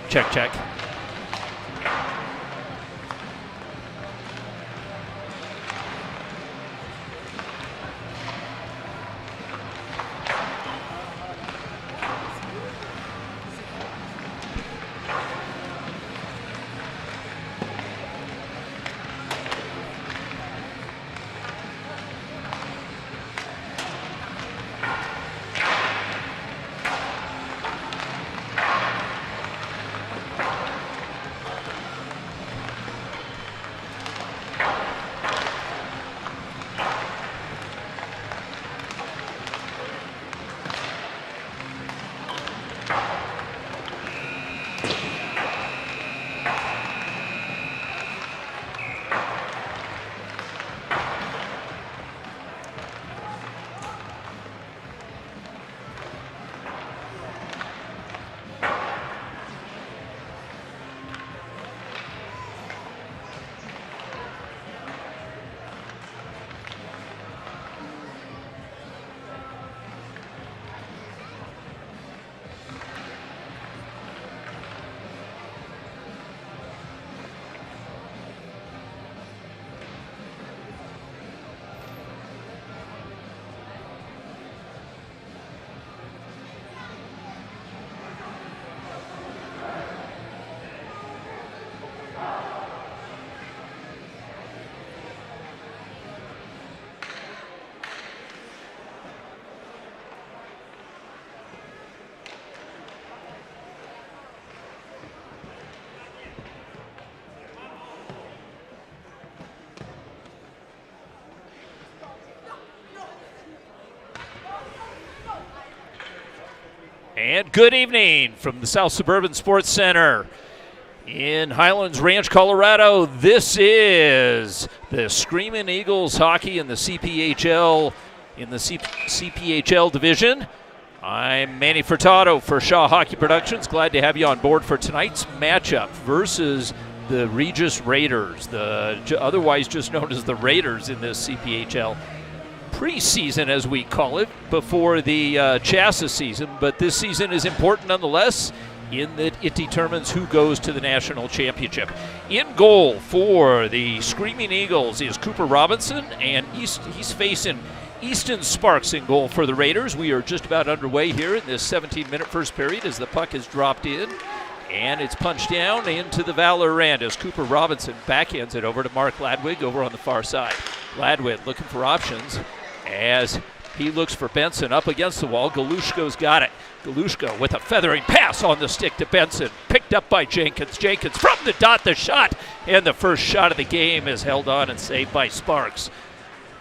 Check, check. And good evening from the South Suburban Sports Center in Highlands Ranch, Colorado. This is the Screaming Eagles hockey in the CPHL CPHL division. I'm Manny Furtado for Shaw Hockey Productions. Glad to have you on board for tonight's matchup versus the Regis Raiders, otherwise just known as the Raiders in this CPHL preseason, as we call it, before the chassis season. But this season is important nonetheless in that it determines who goes to the national championship. In goal for the Screaming Eagles is Cooper Robinson, and he's facing Easton Sparks in goal for the Raiders. We are just about underway here in this 17-minute first period as the puck is dropped in, and it's punched down into the Valor end as Cooper Robinson backhands it over to Mark Ladwig over on the far side. Ladwig looking for options as he looks for Benson up against the wall. Galushko's got it. Galushko with a feathering pass on the stick to Benson. Picked up by Jenkins. Jenkins from the dot, the shot. And the first shot of the game is held on and saved by Sparks.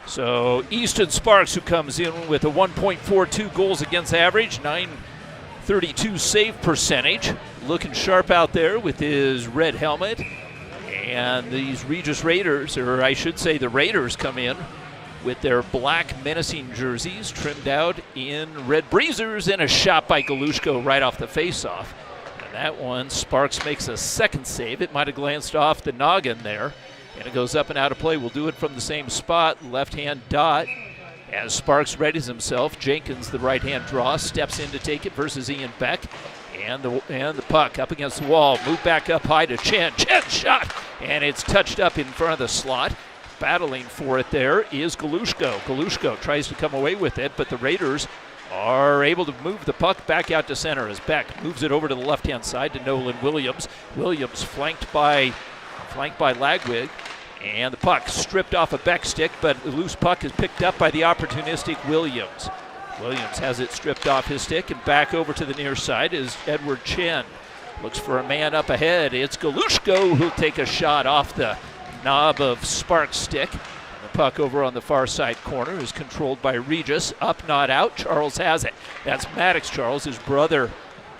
So Easton Sparks, who comes in with a 1.42 goals against average, .932 save percentage. Looking sharp out there with his red helmet. And these Regis Raiders, or I should say the Raiders, come in with their black menacing jerseys trimmed out in red breezers, and a shot by Galushko right off the faceoff. And that one, Sparks makes a second save. It might have glanced off the noggin there, and it goes up and out of play. We'll do it from the same spot, left-hand dot, as Sparks readies himself. Jenkins, the right-hand draw, steps in to take it versus Ian Beck. And the puck up against the wall. Move back up high to Chen. Chen shot, and it's touched up in front of the slot. Battling for it there is Galushko. Galushko tries to come away with it, but the Raiders are able to move the puck back out to center as Beck moves it over to the left-hand side to Nolan Williams. Williams flanked by Lagwig, and the puck stripped off a Beck stick, but the loose puck is picked up by the opportunistic Williams. Williams has it stripped off his stick, and back over to the near side is Edward Chen. Looks for a man up ahead. It's Galushko who'll take a shot off the knob of Sparks' stick. And the puck over on the far side corner is controlled by Regis. Up, not out. Charles has it. That's Maddox Charles. His brother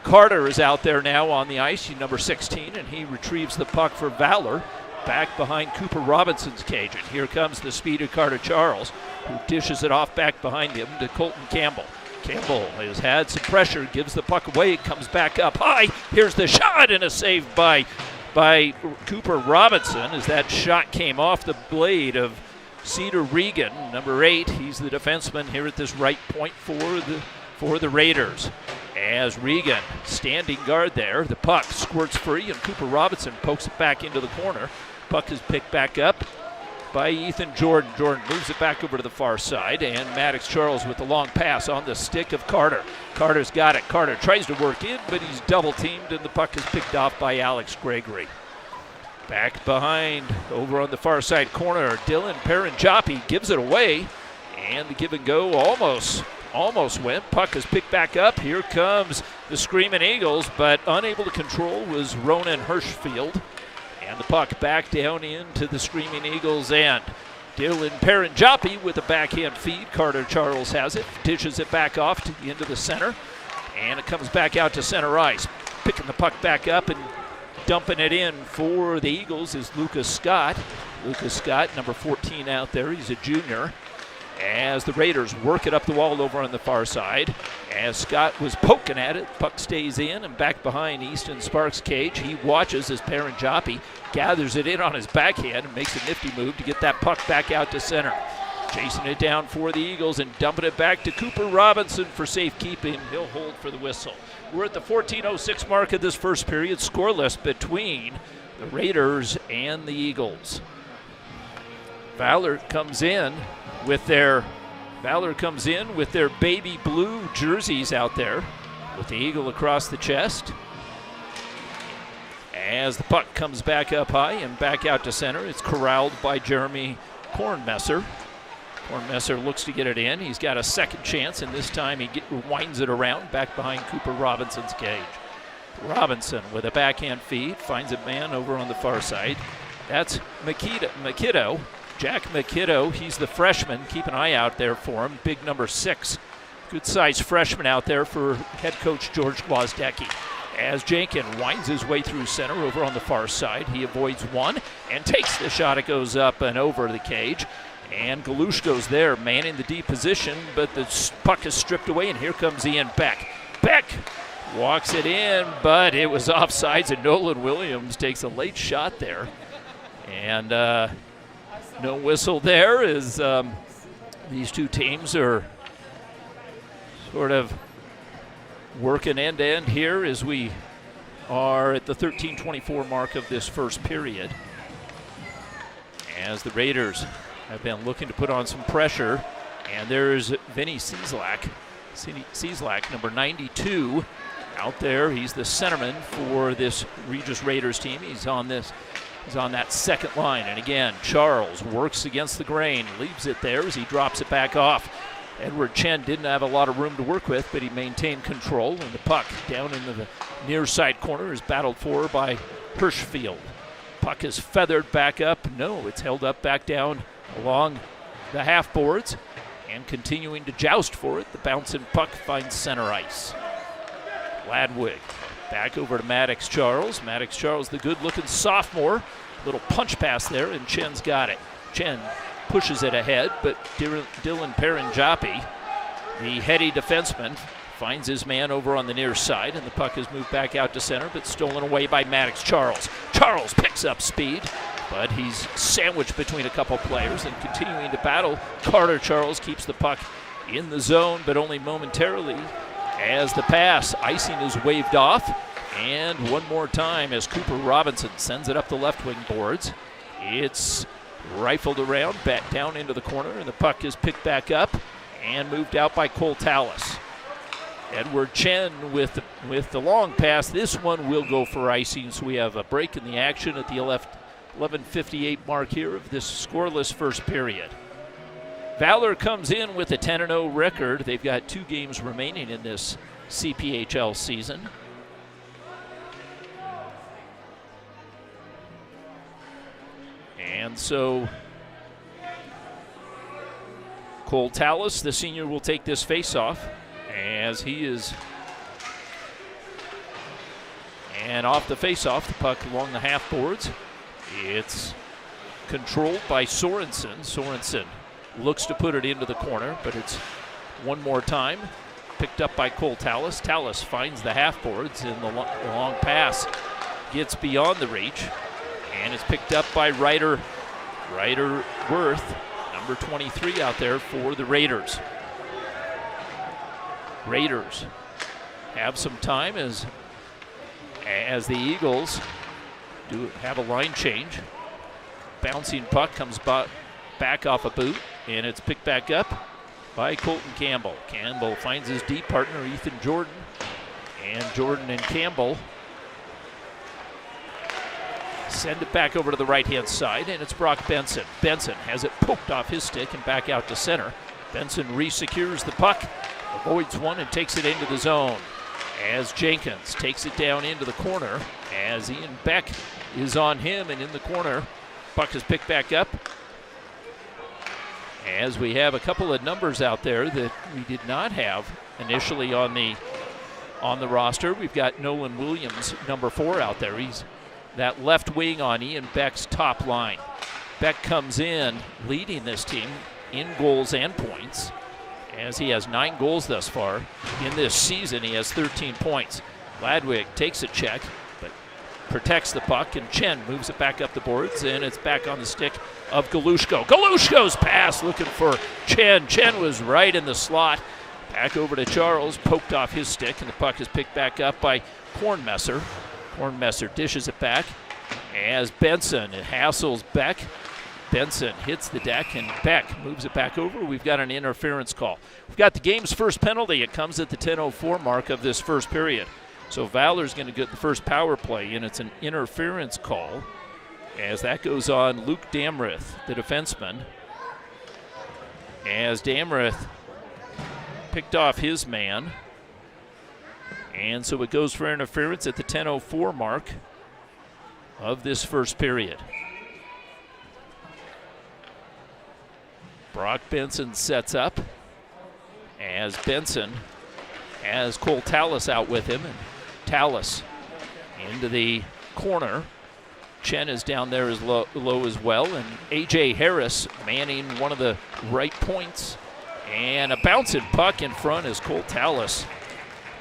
Carter is out there now on the ice. He's number 16, and he retrieves the puck for Valor back behind Cooper Robinson's cage. And here comes the speed of Carter Charles, who dishes it off back behind him to Colton Campbell. Campbell has had some pressure, gives the puck away, comes back up high. Here's the shot, and a save by Cooper Robinson as that shot came off the blade of Cedar Regan, number 8. He's the defenseman here at this right point for the Raiders. As Regan standing guard there, the puck squirts free, and Cooper Robinson pokes it back into the corner. Puck is picked back up by Ethan Jordan. Jordan moves it back over to the far side, and Maddox Charles with the long pass on the stick of Carter. Carter's got it. Carter tries to work in, but he's double teamed, and the puck is picked off by Alex Gregory. Back behind, over on the far side corner, Dylan Paranjapi gives it away, and the give and go almost went. Puck is picked back up. Here comes the Screaming Eagles, but unable to control was Ronan Hirschfield. And the puck back down into the Screaming Eagles end. Dylan Paranjapi with a backhand feed. Carter Charles has it, dishes it back off to the end of the center, and it comes back out to center ice. Picking the puck back up and dumping it in for the Eagles is Lucas Scott. Lucas Scott, number 14 out there. He's a junior. As the Raiders work it up the wall over on the far side. As Scott was poking at it, puck stays in and back behind Easton Sparks' cage. He watches as Paranjapi gathers it in on his backhand and makes a nifty move to get that puck back out to center. Chasing it down for the Eagles and dumping it back to Cooper Robinson for safekeeping. He'll hold for the whistle. We're at the 14:06 mark of this first period, scoreless between the Raiders and the Eagles. Valor comes in with their baby blue jerseys out there with the eagle across the chest. As the puck comes back up high and back out to center, it's corralled by Jeremy Kornmesser. Kornmesser looks to get it in. He's got a second chance, and this time he winds it around back behind Cooper Robinson's cage. Robinson with a backhand feed finds a man over on the far side. That's Makito. Jack Makito, he's the freshman. Keep an eye out there for him. Big number 6 good-sized freshman out there for head coach George Gwozdecki. As Jenkins winds his way through center over on the far side, he avoids one and takes the shot. It goes up and over the cage. And Galushko's there, manning the deep position, but the puck is stripped away, and here comes Ian Beck. Beck walks it in, but it was offsides, and Nolan Williams takes a late shot there. And no whistle there as these two teams are sort of working end-to-end here as we are at the 13:24 mark of this first period. As the Raiders have been looking to put on some pressure, and there's Vinny Cieslak, number 92, out there. He's the centerman for this Regis Raiders team. He's on that second line, and again, Charles works against the grain, leaves it there as he drops it back off. Edward Chen didn't have a lot of room to work with, but he maintained control, and the puck down into the near side corner is battled for by Hirschfield. Puck is feathered back up. No, it's held up back down along the half boards, and continuing to joust for it, the bouncing puck finds center ice. Ladwig back over to Maddox Charles. Maddox Charles, the good-looking sophomore. Little punch pass there, and Chen's got it. Chen pushes it ahead, but Dylan Paranjapi, the heady defenseman, finds his man over on the near side, and the puck is moved back out to center, but stolen away by Maddox Charles. Charles picks up speed, but he's sandwiched between a couple players and continuing to battle. Carter Charles keeps the puck in the zone, but only momentarily as the pass. Icing is waved off, and one more time as Cooper Robinson sends it up the left wing boards. It's rifled around, back down into the corner, and the puck is picked back up and moved out by Cole Tallis. Edward Chen with the long pass. This one will go for icing, so we have a break in the action at the 11:58 mark here of this scoreless first period. Valor comes in with a 10-0 record. They've got 2 games remaining in this CPHL season. And so Cole Tallis, the senior, will take this faceoff as he is. And off the faceoff, the puck along the half boards. It's controlled by Sorensen. Sorensen looks to put it into the corner, but it's one more time picked up by Cole Tallis. Tallis finds the half boards, and the long pass gets beyond the reach, and it's picked up by Ryder Worth, number 23 out there for the Raiders. Raiders have some time as the Eagles do have a line change. Bouncing puck comes back off a boot, and it's picked back up by Colton Campbell. Campbell finds his deep partner, Ethan Jordan, and Jordan and Campbell send it back over to the right-hand side, and it's Brock Benson. Benson has it poked off his stick and back out to center. Benson re-secures the puck, avoids one, and takes it into the zone. As Jenkins takes it down into the corner, as Ian Beck is on him and in the corner. Puck is picked back up. As we have a couple of numbers out there that we did not have initially on the roster. We've got Nolan Williams, number 4, out there. He's that left wing on Ian Beck's top line. Beck comes in leading this team in goals and points, as he has 9 goals thus far. In this season, he has 13 points. Ladwig takes a check, but protects the puck, and Chen moves it back up the boards, and it's back on the stick of Galushko. Galushko's pass looking for Chen. Chen was right in the slot. Back over to Charles, poked off his stick, and the puck is picked back up by Kornmesser. Kornmesser dishes it back as Benson hassles Beck. Benson hits the deck, and Beck moves it back over. We've got an interference call. We've got the game's first penalty. It comes at the 10:04 mark of this first period. So Valor's going to get the first power play, and it's an interference call as that goes on Luke Damrith, the defenseman. As Damrith picked off his man. And so it goes for interference at the 10:04 mark of this first period. Brock Benson sets up as as Benson has Cole Tallis out with him, and Tallis into the corner. Chen is down there as low as well, and A.J. Harris manning one of the right points. And a bouncing puck in front as Cole Tallis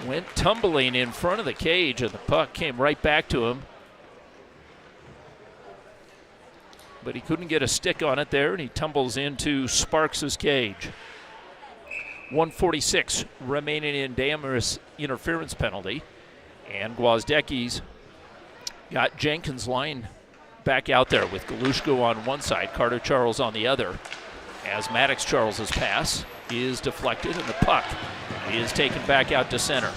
went tumbling in front of the cage, and the puck came right back to him. But he couldn't get a stick on it there, and he tumbles into Sparks' cage. 1:46 remaining in Damer's interference penalty. And Gwozdecki's got Jenkins lying back out there with Galushko on one side, Carter Charles on the other, as Maddox Charles's pass is deflected and the puck is taken back out to center.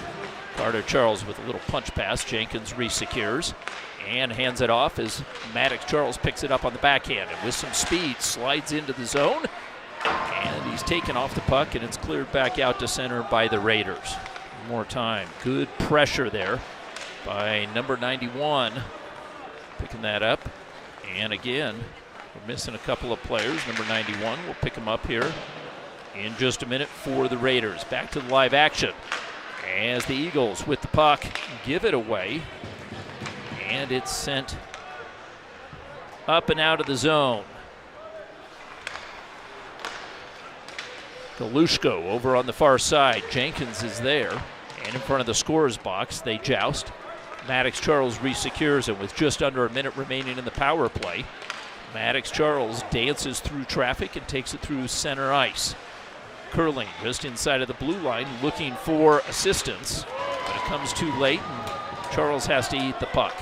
Carter Charles with a little punch pass. Jenkins resecures and hands it off as Maddox Charles picks it up on the backhand and with some speed slides into the zone, and he's taken off the puck and it's cleared back out to center by the Raiders. One more time, good pressure there by number 91, picking that up. And again, we're missing a couple of players. Number 91, we'll pick him up here in just a minute for the Raiders. Back to the live action as the Eagles with the puck give it away, and it's sent up and out of the zone. Galushko over on the far side. Jenkins is there, and in front of the scorer's box, they joust. Maddox Charles resecures it with just under a minute remaining in the power play. Maddox Charles dances through traffic and takes it through center ice. Curling just inside of the blue line, looking for assistance, but it comes too late, and Charles has to eat the puck.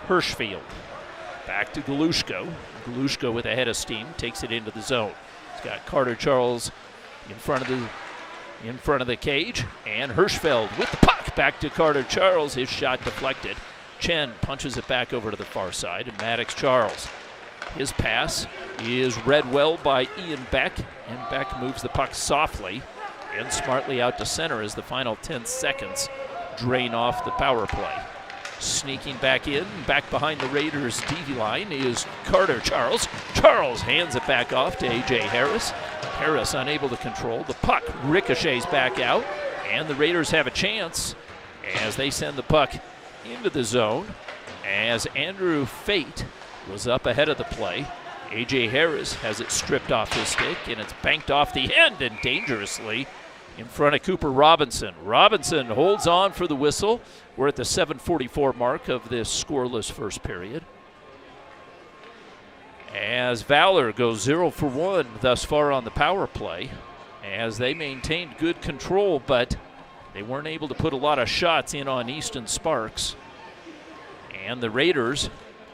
Hirschfield back to Galushko. Galushko with a head of steam takes it into the zone. He's got Carter Charles in front of the cage, and Hirschfeld with the puck back to Carter Charles. His shot deflected. Chen punches it back over to the far side, and Maddox Charles. His pass is read well by Ian Beck, and Beck moves the puck softly and smartly out to center as the final 10 seconds drain off the power play. Sneaking back in, back behind the Raiders' DV line is Carter Charles. Charles hands it back off to A.J. Harris. Harris unable to control. The puck ricochets back out, and the Raiders have a chance as they send the puck into the zone as Andrew Fate was up ahead of the play. A.J. Harris has it stripped off his stick, and it's banked off the end and dangerously in front of Cooper Robinson. Robinson holds on for the whistle. We're at the 7:44 mark of this scoreless first period, as Valor goes 0 for 1 thus far on the power play, as they maintained good control, but they weren't able to put a lot of shots in on Easton Sparks. And the Raiders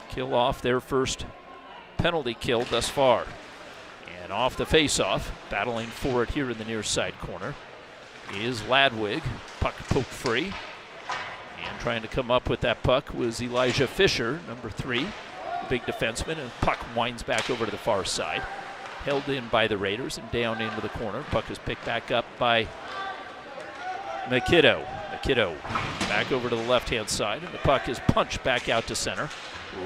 kill off their first penalty kill thus far. And off the faceoff, battling for it here in the near side corner, is Ladwig. Puck poked free. And trying to come up with that puck was Elijah Fisher, number 3, big defenseman, and puck winds back over to the far side. Held in by the Raiders and down into the corner. Puck is picked back up by McKiddo. McKiddo back over to the left-hand side, and the puck is punched back out to center.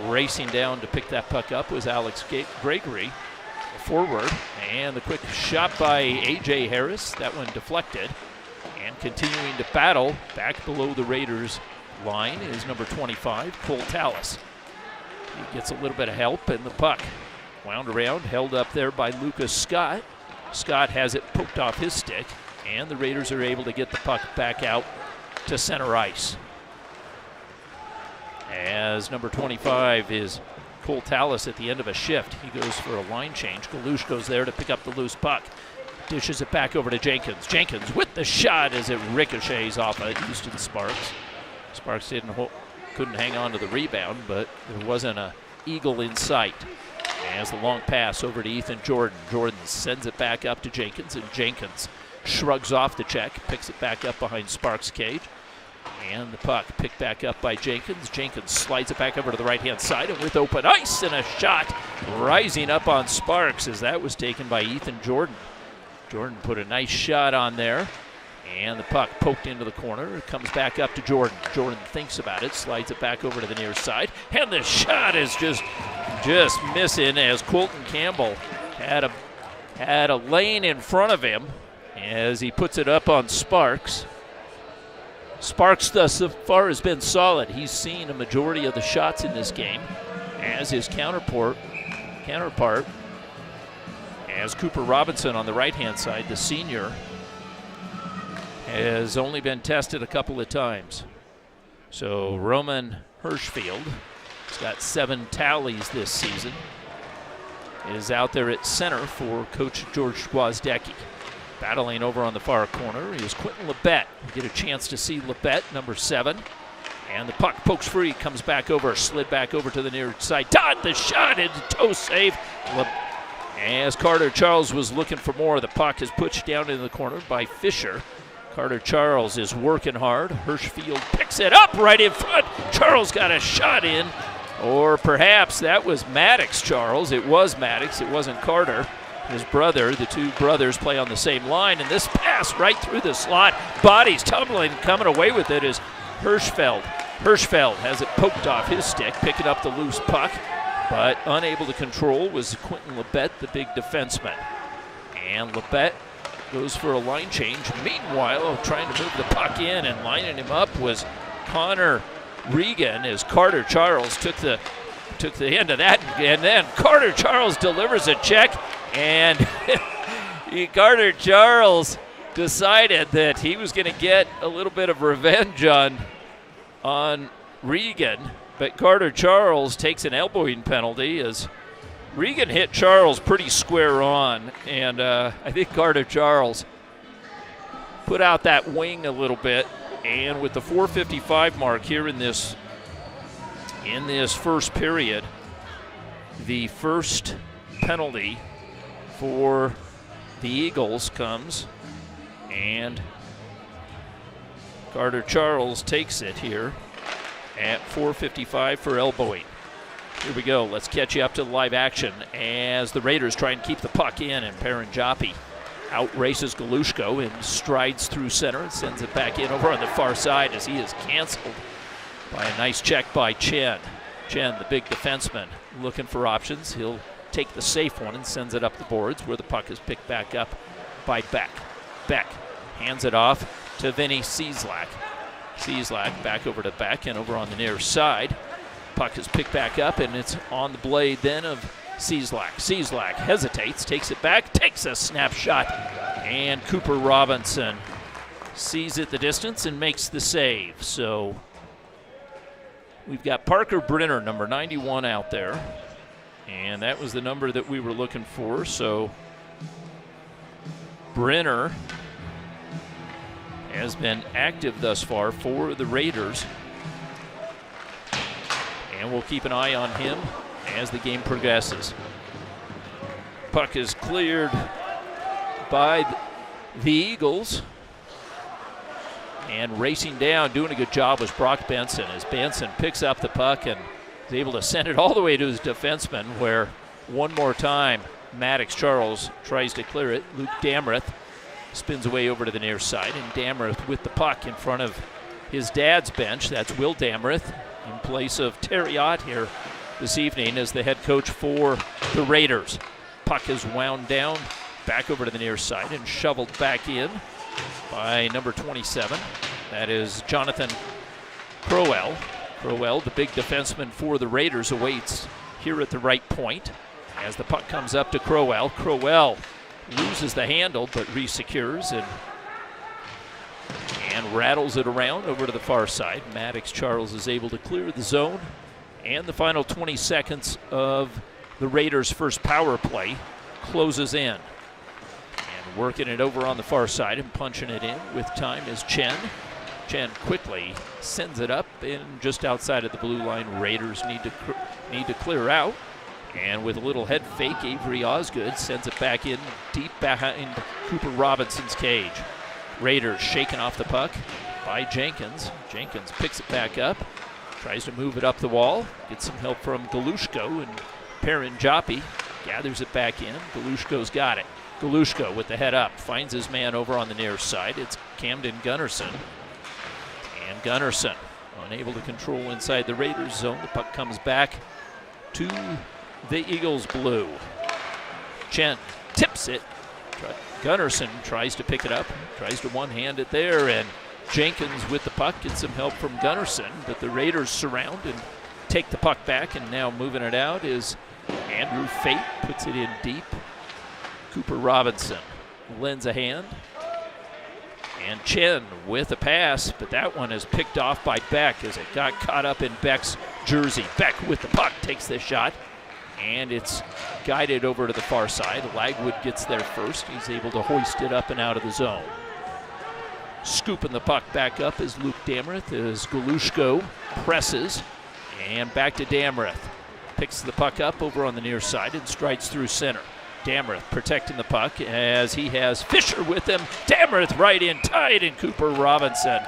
Racing down to pick that puck up was Alex Gregory, forward, and the quick shot by A.J. Harris. That one deflected, and continuing to battle back below the Raiders line is number 25, Cole Tallis. He gets a little bit of help, and the puck wound around, held up there by Lucas Scott. Scott has it poked off his stick, and the Raiders are able to get the puck back out to center ice. As number 25 is Cole Tallis at the end of a shift. He goes for a line change. Galush goes there to pick up the loose puck. Dishes it back over to Jenkins. Jenkins with the shot as it ricochets off of Houston Sparks. Sparks couldn't hang on to the rebound, but there wasn't an eagle in sight. As the long pass over to Ethan Jordan. Jordan sends it back up to Jenkins, and Jenkins shrugs off the check, picks it back up behind Sparks' cage. And the puck picked back up by Jenkins. Jenkins slides it back over to the right-hand side, and with open ice and a shot rising up on Sparks as that was taken by Ethan Jordan. Jordan put a nice shot on there, and the puck poked into the corner. It comes back up to Jordan. Jordan thinks about it, slides it back over to the near side, and the shot is just missing as Colton Campbell had a lane in front of him, as he puts it up on Sparks. Sparks thus far has been solid. He's seen a majority of the shots in this game, as his counterpart, as Cooper Robinson on the right-hand side, the senior, has only been tested a couple of times. So Roman Hirschfield has got 7 tallies this season, is out there at center for Coach George Gwozdecki. Battling over on the far corner is Quentin Labette. We get a chance to see Labette, number 7. And the puck pokes free, comes back over, slid back over to the near side. Todd, the shot, and toe save. As Carter Charles was looking for more, the puck is pushed down into the corner by Fisher. Carter Charles is working hard. Hirschfield picks it up right in front. Charles got a shot in. Or perhaps that was Maddox Charles. It was Maddox, it wasn't Carter. His brother, the two brothers play on the same line, and this pass right through the slot. Bodies tumbling, coming away with it is Hirschfeld. Hirschfeld has it poked off his stick, picking up the loose puck, but unable to control was Quentin Labette, the big defenseman. And Labette goes for a line change. Meanwhile, trying to move the puck in and lining him up was Connor Regan, as Carter Charles took the end of that, and then Carter Charles delivers a check, and Carter Charles decided that he was going to get a little bit of revenge on Regan, but Carter Charles takes an elbowing penalty as Regan hit Charles pretty square on, and I think Carter Charles put out that wing a little bit, and with the 4:55 mark here in this first period, the first penalty for the Eagles comes, and Carter Charles takes it here at 4:55 for elbowing. Here we go. Let's catch you up to the live action as the Raiders try and keep the puck in, and Perrin Joppy outraces Galushko and strides through center and sends it back in over on the far side as he is canceled by a nice check by Chen. Chen, the big defenseman, looking for options. He'll take the safe one and sends it up the boards where the puck is picked back up by Beck. Beck hands it off to Vinny Cieslak. Cieslak back over to Beck and over on the near side. Puck is picked back up and it's on the blade then of Cieslak. Cieslak hesitates, takes it back, takes a snapshot, and Cooper Robinson sees it the distance and makes the save. So we've got Parker Brenner, number 91, out there, and that was the number that we were looking for. So Brenner has been active thus far for the Raiders, and we'll keep an eye on him as the game progresses. Puck is cleared by the Eagles, and racing down, doing a good job was Brock Benson, as Benson picks up the puck and is able to send it all the way to his defenseman, where one more time Maddox Charles tries to clear it. Luke Damrith spins away over to the near side, and Damrith with the puck in front of his dad's bench. That's Will Damrith in place of Terry Ott here this evening as the head coach for the Raiders. Puck is wound down back over to the near side and shoveled back in by number 27. That is Jonathan Crowell. Crowell, the big defenseman for the Raiders, awaits here at the right point as the puck comes up to Crowell. Crowell loses the handle but resecures and rattles it around over to the far side. Maddox Charles is able to clear the zone, and the final 20 seconds of the Raiders' first power play closes in. And working it over on the far side and punching it in with time is Chen. Chen quickly sends it up in just outside of the blue line. Raiders need to clear out. And with a little head fake, Avery Osgood sends it back in deep behind Cooper Robinson's cage. Raiders shaking off the puck by Jenkins. Jenkins picks it back up, tries to move it up the wall, gets some help from Galushko, and Perrin Joppy gathers it back in. Galushko's got it. Galushko with the head up, finds his man over on the near side. It's Camden Gunnarsson. And Gunnarsson unable to control inside the Raiders zone. The puck comes back to the Eagles blue. Chen tips it. Gunnarsson tries to pick it up, tries to one-hand it there, and Jenkins with the puck gets some help from Gunnarsson, but the Raiders surround and take the puck back, and now moving it out is Andrew Fate, puts it in deep. Cooper Robinson lends a hand. And Chen with a pass, but that one is picked off by Beck as it got caught up in Beck's jersey. Beck with the puck takes the shot, and it's guided over to the far side. Lagwood gets there first. He's able to hoist it up and out of the zone. Scooping the puck back up is Luke Damreth as Galushko presses, and back to Damreth. Picks the puck up over on the near side and strides through center. Damreth protecting the puck as he has Fisher with him. Damreth right in tight, and Cooper Robinson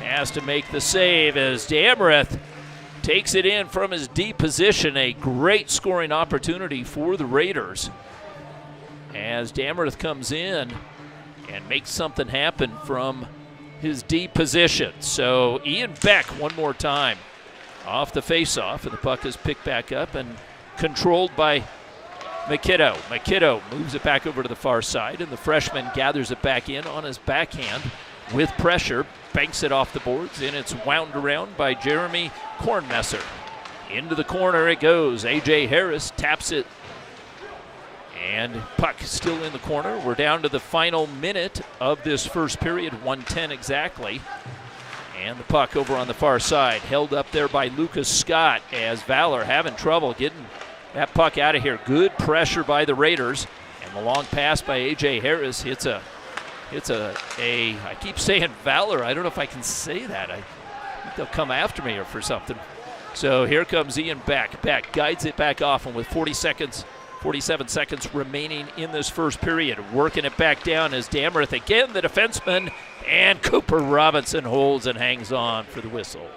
has to make the save as Damreth takes it in from his deep position. A great scoring opportunity for the Raiders as Damreth comes in and makes something happen from his deep position. So Ian Beck one more time off the faceoff, and the puck is picked back up and controlled by McKiddo. McKiddo moves it back over to the far side, and the freshman gathers it back in on his backhand with pressure, banks it off the boards, and it's wound around by Jeremy Kornmesser. Into the corner it goes. A.J. Harris taps it, and puck still in the corner. We're down to the final minute of this first period, 1:10 exactly. And the puck over on the far side, held up there by Lucas Scott as Valor having trouble getting that puck out of here. Good pressure by the Raiders, and the long pass by A.J. Harris hits a I keep saying Valor. I don't know if I can say that. I think they'll come after me or for something. So here comes Ian Beck. Beck guides it back off, and with 47 seconds remaining in this first period, working it back down as Damreth again, the defenseman, and Cooper Robinson holds and hangs on for the whistle.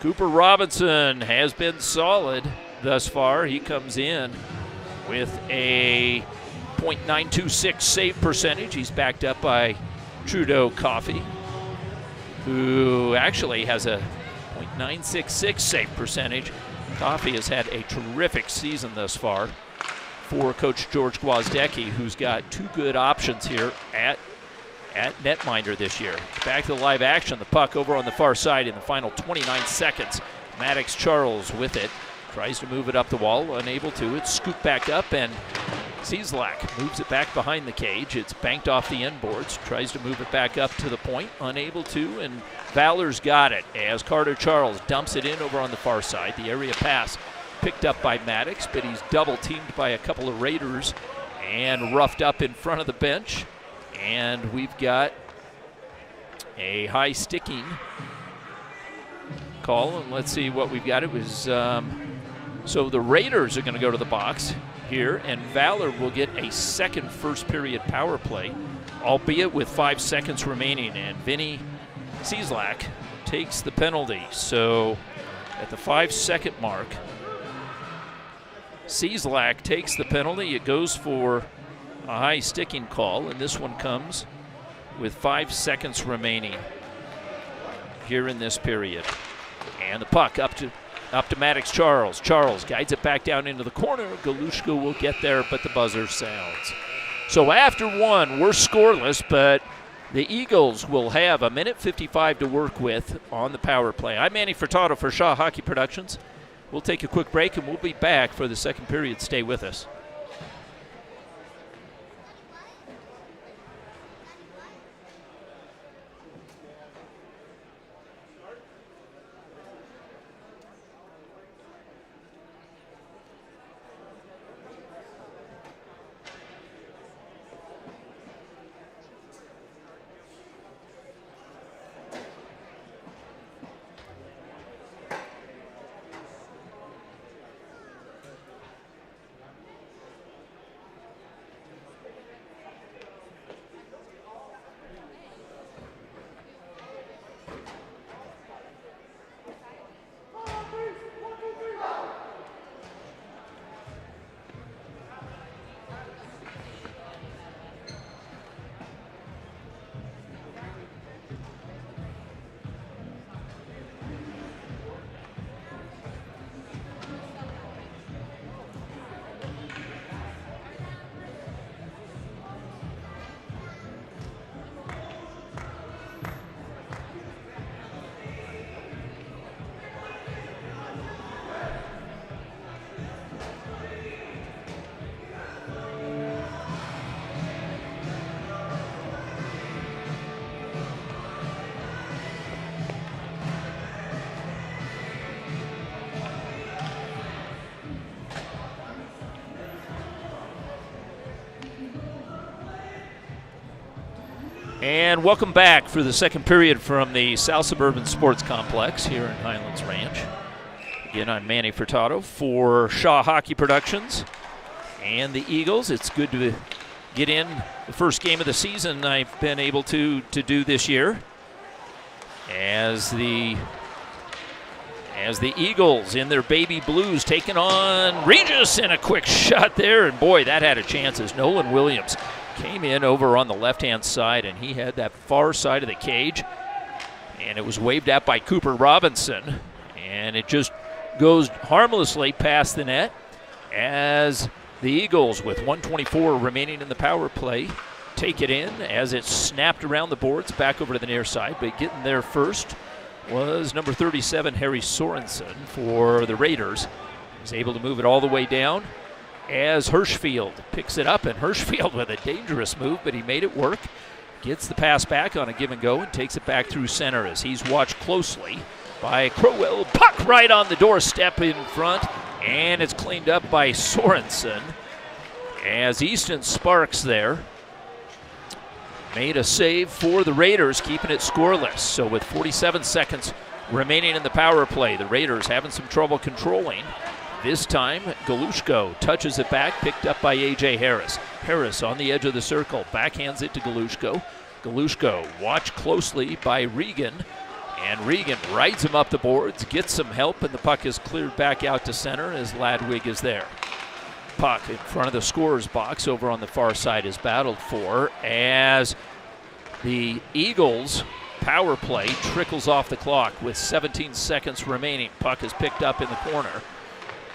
Cooper Robinson has been solid thus far. He comes in with a .926 save percentage. He's backed up by Trudeau Coffey, who actually has a .966 save percentage. Coffey has had a terrific season thus far for Coach George Gwozdecki, who's got two good options here at netminder this year. Back to the live action. The puck over on the far side in the final 29 seconds. Maddox Charles with it. Tries to move it up the wall, unable to. It's scooped back up, and Cieslak moves it back behind the cage. It's banked off the end boards. Tries to move it back up to the point, unable to, and Valor's got it as Carter Charles dumps it in over on the far side. The area pass picked up by Maddox, but he's double teamed by a couple of Raiders and roughed up in front of the bench. And we've got a high sticking call, and let's see what we've got. It was so the Raiders are going to go to the box here, and Valor will get a second first period power play, albeit with 5 seconds remaining, and Vinny Cieslak takes the penalty. So at the 5-second mark, Cieslak takes the penalty. It goes for a high sticking call, and this one comes with 5 seconds remaining here in this period. And the puck up to Maddox Charles. Charles guides it back down into the corner. Galushka will get there, but the buzzer sounds. So after one, we're scoreless, but the Eagles will have 1:55 to work with on the power play. I'm Manny Furtado for Shaw Hockey Productions. We'll take a quick break, and we'll be back for the second period. Stay with us. And welcome back for the second period from the South Suburban Sports Complex here in Highlands Ranch. Again, I'm Manny Furtado for Shaw Hockey Productions and the Eagles. It's good to get in the first game of the season I've been able to do this year. As the Eagles in their baby blues taking on Regis, and a quick shot there, and boy, that had a chance as Nolan Williams came in over on the left-hand side, and he had that far side of the cage, and it was waved at by Cooper Robinson, and it just goes harmlessly past the net as the Eagles, with 1:24 remaining in the power play, take it in as it's snapped around the boards back over to the near side, but getting there first was number 37, Harry Sorensen for the Raiders. He was able to move it all the way down as Hirschfield picks it up, and Hirschfield with a dangerous move, but he made it work. Gets the pass back on a give and go and takes it back through center as he's watched closely by Crowell. Puck right on the doorstep in front, and it's cleaned up by Sorensen as Easton Sparks there made a save for the Raiders, keeping it scoreless. So with 47 seconds remaining in the power play, the Raiders having some trouble controlling. This time, Galushko touches it back, picked up by A.J. Harris. Harris on the edge of the circle, backhands it to Galushko. Galushko watched closely by Regan, and Regan rides him up the boards, gets some help, and the puck is cleared back out to center as Ladwig is there. Puck in front of the scorer's box over on the far side is battled for as the Eagles power play trickles off the clock with 17 seconds remaining. Puck is picked up in the corner.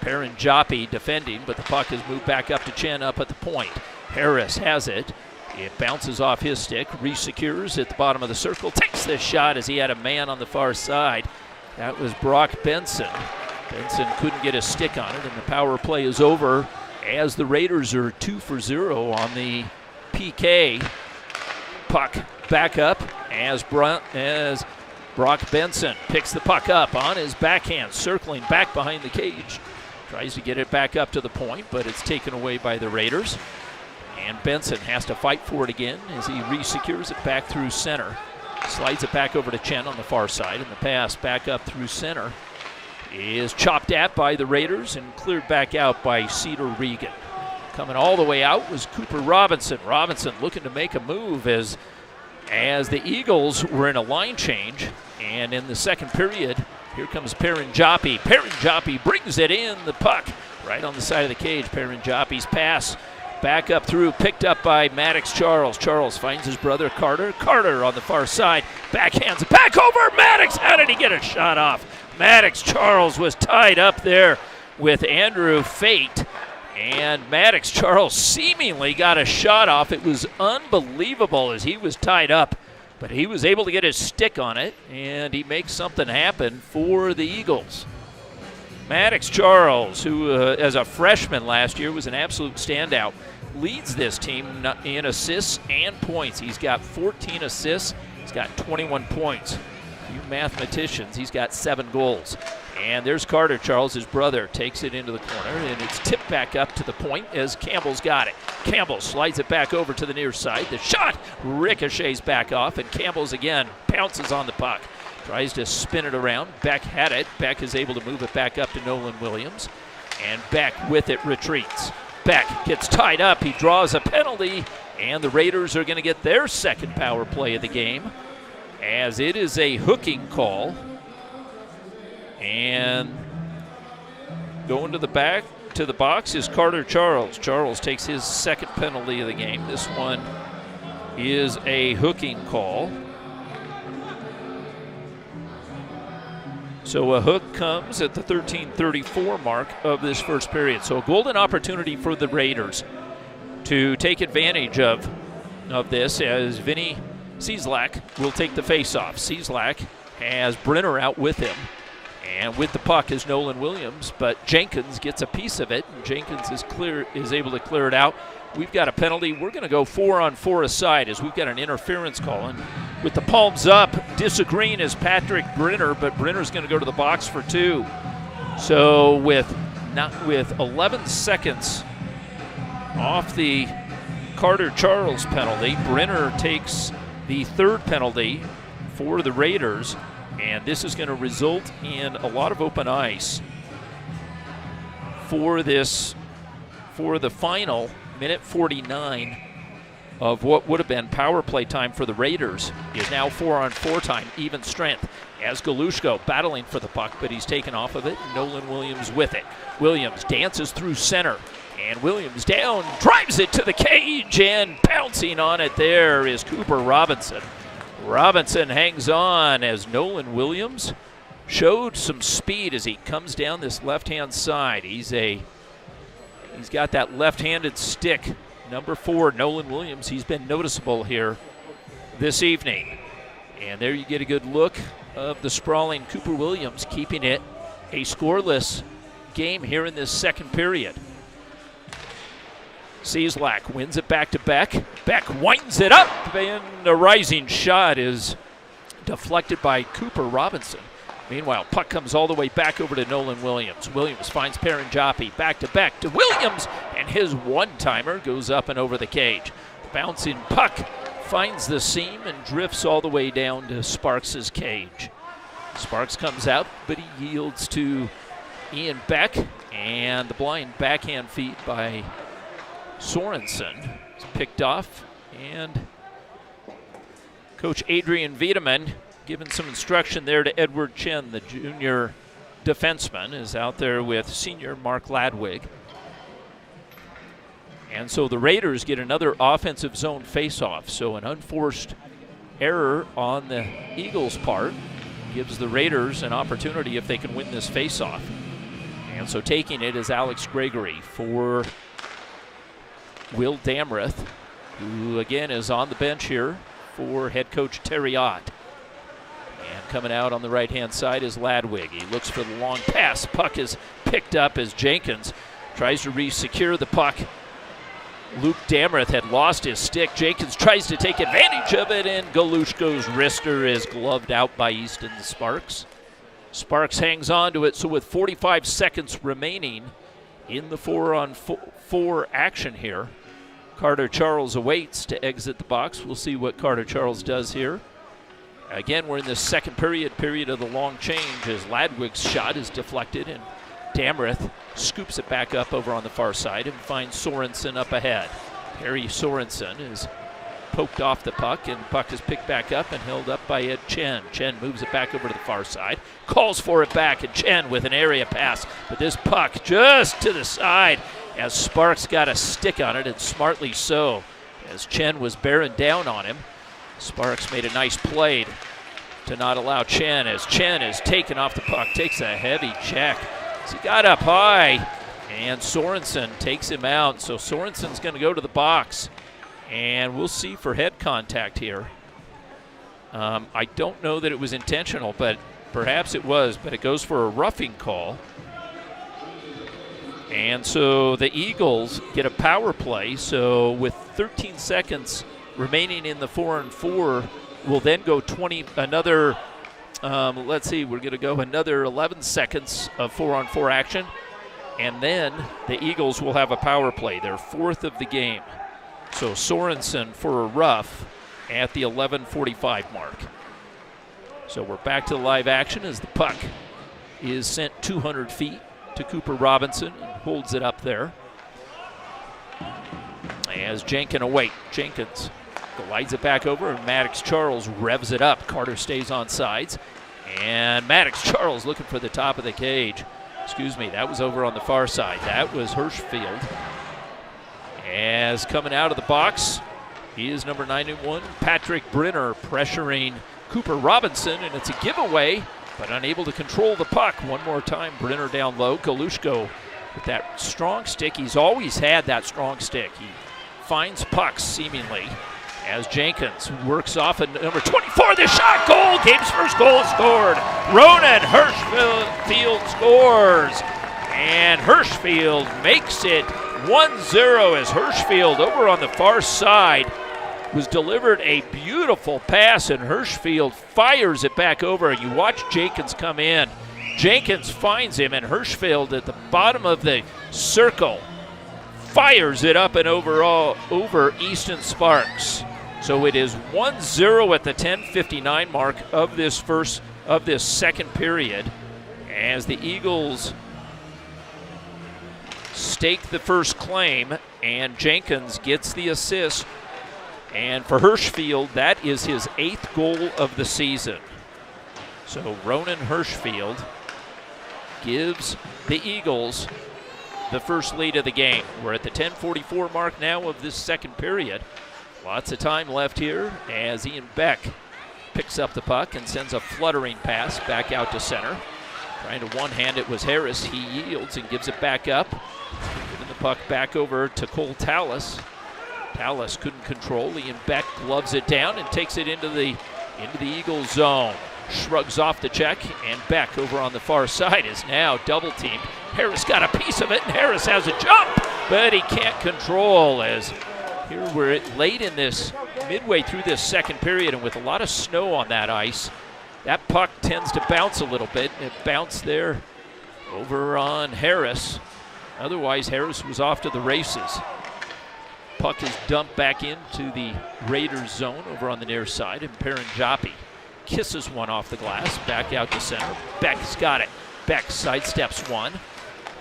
Perrin Joppi defending, but the puck has moved back up to Chen up at the point. Harris has it. It bounces off his stick, resecures at the bottom of the circle, takes the shot as he had a man on the far side. That was Brock Benson. Benson couldn't get a stick on it, and the power play is over as the Raiders are 2 for 0 on the PK. Puck back up as Brock Benson picks the puck up on his backhand, circling back behind the cage. Tries to get it back up to the point, but it's taken away by the Raiders. And Benson has to fight for it again as he resecures it back through center. Slides it back over to Chen on the far side, and the pass back up through center is chopped at by the Raiders and cleared back out by Cedar Regan. Coming all the way out was Cooper Robinson. Robinson looking to make a move as the Eagles were in a line change, and in the second period, here comes Perrin Joppi. Perrin Joppi brings it in, the puck right on the side of the cage. Perrin Joppi's pass back up through, picked up by Maddox Charles. Charles finds his brother Carter. Carter on the far side, backhands it back over Maddox. How did he get a shot off? Maddox Charles was tied up there with Andrew Fate, and Maddox Charles seemingly got a shot off. It was unbelievable as he was tied up, but he was able to get his stick on it, and he makes something happen for the Eagles. Maddox Charles, who as a freshman last year was an absolute standout, leads this team in assists and points. He's got 14 assists. He's got 21 points. You mathematicians, he's got 7 goals. And there's Carter Charles, his brother, takes it into the corner, and it's tipped back up to the point as Campbell's got it. Campbell slides it back over to the near side. The shot ricochets back off, and Campbell's again pounces on the puck. Tries to spin it around. Beck had it. Beck is able to move it back up to Nolan Williams, and Beck with it retreats. Beck gets tied up. He draws a penalty, and the Raiders are going to get their second power play of the game, as it is a hooking call. And going to the back to the box is Carter Charles. Charles takes his second penalty of the game. This one is a hooking call. So a hook comes at the 13:34 mark of this first period. So a golden opportunity for the Raiders to take advantage of this, as Vinny Cieslak will take the faceoff. Cieslak has Brenner out with him, and with the puck is Nolan Williams, but Jenkins gets a piece of it, and Jenkins is able to clear it out. We've got a penalty. We're going to go 4-on-4 aside as we've got an interference call. And with the palms up, disagreeing is Patrick Brenner, but Brenner's going to go to the box for 2. So with 11 seconds off the Carter Charles penalty, Brenner takes the third penalty for the Raiders, and this is going to result in a lot of open ice for the final minute 49 of what would have been power play time for the Raiders is now 4-on-4 time, even strength, as Galushko battling for the puck, but he's taken off of it. Nolan Williams with it. Williams dances through center, and Williams down, drives it to the cage, and pouncing on it there is Cooper Robinson. Robinson hangs on as Nolan Williams showed some speed as he comes down this left-hand side. He's got that left-handed stick. Number 4, Nolan Williams, he's been noticeable here this evening. And there you get a good look of the sprawling Cooper Williams, keeping it a scoreless game here in this second period. Cieslak wins it back to Beck. Beck winds it up, and a rising shot is deflected by Cooper Robinson. Meanwhile, puck comes all the way back over to Nolan Williams. Williams finds Paranjapi, back to Beck to Williams, and his one-timer goes up and over the cage. The bouncing puck finds the seam and drifts all the way down to Sparks' cage. Sparks comes out, but he yields to Ian Beck, and the blind backhand feed by Sorensen is picked off, and Coach Adrian Wiedemann giving some instruction there to Edward Chen, the junior defenseman, is out there with senior Mark Ladwig. And so the Raiders get another offensive zone faceoff. So an unforced error on the Eagles' part gives the Raiders an opportunity if they can win this faceoff. And so taking it is Alex Gregory for Will Damrith, who again is on the bench here for head coach Terry Ott. And coming out on the right-hand side is Ladwig. He looks for the long pass. Puck is picked up as Jenkins tries to re-secure the puck. Luke Damrith had lost his stick. Jenkins tries to take advantage of it, and Galushko's wrister is gloved out by Easton Sparks. Sparks hangs on to it, so with 45 seconds remaining in the 4-on-4 action here, Carter Charles awaits to exit the box. We'll see what Carter Charles does here. Again, we're in the second period of the long change as Ladwig's shot is deflected, and Damrith scoops it back up over on the far side and finds Sorensen up ahead. Harry Sorensen is poked off the puck, and the puck is picked back up and held up by Ed Chen. Chen moves it back over to the far side, calls for it back, and Chen with an area pass. But this puck just to the side as Sparks got a stick on it, and smartly so, as Chen was bearing down on him. Sparks made a nice play to not allow Chen, as Chen is taken off the puck, takes a heavy check. So he got up high, and Sorensen takes him out. So Sorensen's going to go to the box, and we'll see for head contact here. I don't know that it was intentional, but perhaps it was, but it goes for a roughing call. And so the Eagles get a power play, so with 13 seconds remaining in the 4-on-4, we'll then go another 11 seconds of 4-on-4 action, and then the Eagles will have a power play, their fourth of the game. So Sorensen for a rough at the 11:45 mark. So we're back to the live action as the puck is sent 200 feet to Cooper Robinson and holds it up there. As Jenkins glides it back over, and Maddox Charles revs it up. Carter stays on sides, and Maddox Charles looking for the top of the cage. That was over on the far side. That was Hirschfield. As coming out of the box, he is number 91, Patrick Brenner, pressuring Cooper Robinson, and it's a giveaway, but unable to control the puck. One more time, Brenner down low. Galushko with that strong stick. He's always had that strong stick. He finds pucks seemingly as Jenkins works off at number 24. The shot, goal, game's first goal is scored. Ronan Hirschfield scores, and Hirschfield makes it 1-0 as Hirschfield over on the far side was delivered a beautiful pass, and Hirschfield fires it back over. You watch Jenkins come in. Jenkins finds him, and Hirschfield at the bottom of the circle fires it up and over Easton Sparks. So it is 1-0 at the 10:59 mark of this second period, as the Eagles stake the first claim, and Jenkins gets the assist. And for Hirschfield, that is his 8th goal of the season. So Ronan Hirschfield gives the Eagles the first lead of the game. We're at the 10:44 mark now of this second period. Lots of time left here as Ian Beck picks up the puck and sends a fluttering pass back out to center. Trying to one-hand it was Harris. He yields and gives it back up. Giving the puck back over to Cole Tallis. Tallis couldn't control. Ian Beck gloves it down and takes it into the Eagles zone. Shrugs off the check, and Beck over on the far side is now double teamed. Harris got a piece of it, and Harris has a jump, but he can't control. As here we're late in this, midway through this second period, and with a lot of snow on that ice, that puck tends to bounce a little bit. It bounced there over on Harris. Otherwise, Harris was off to the races. Puck is dumped back into the Raiders zone over on the near side, and Paranjapi kisses one off the glass, back out to center. Beck's got it. Beck sidesteps one,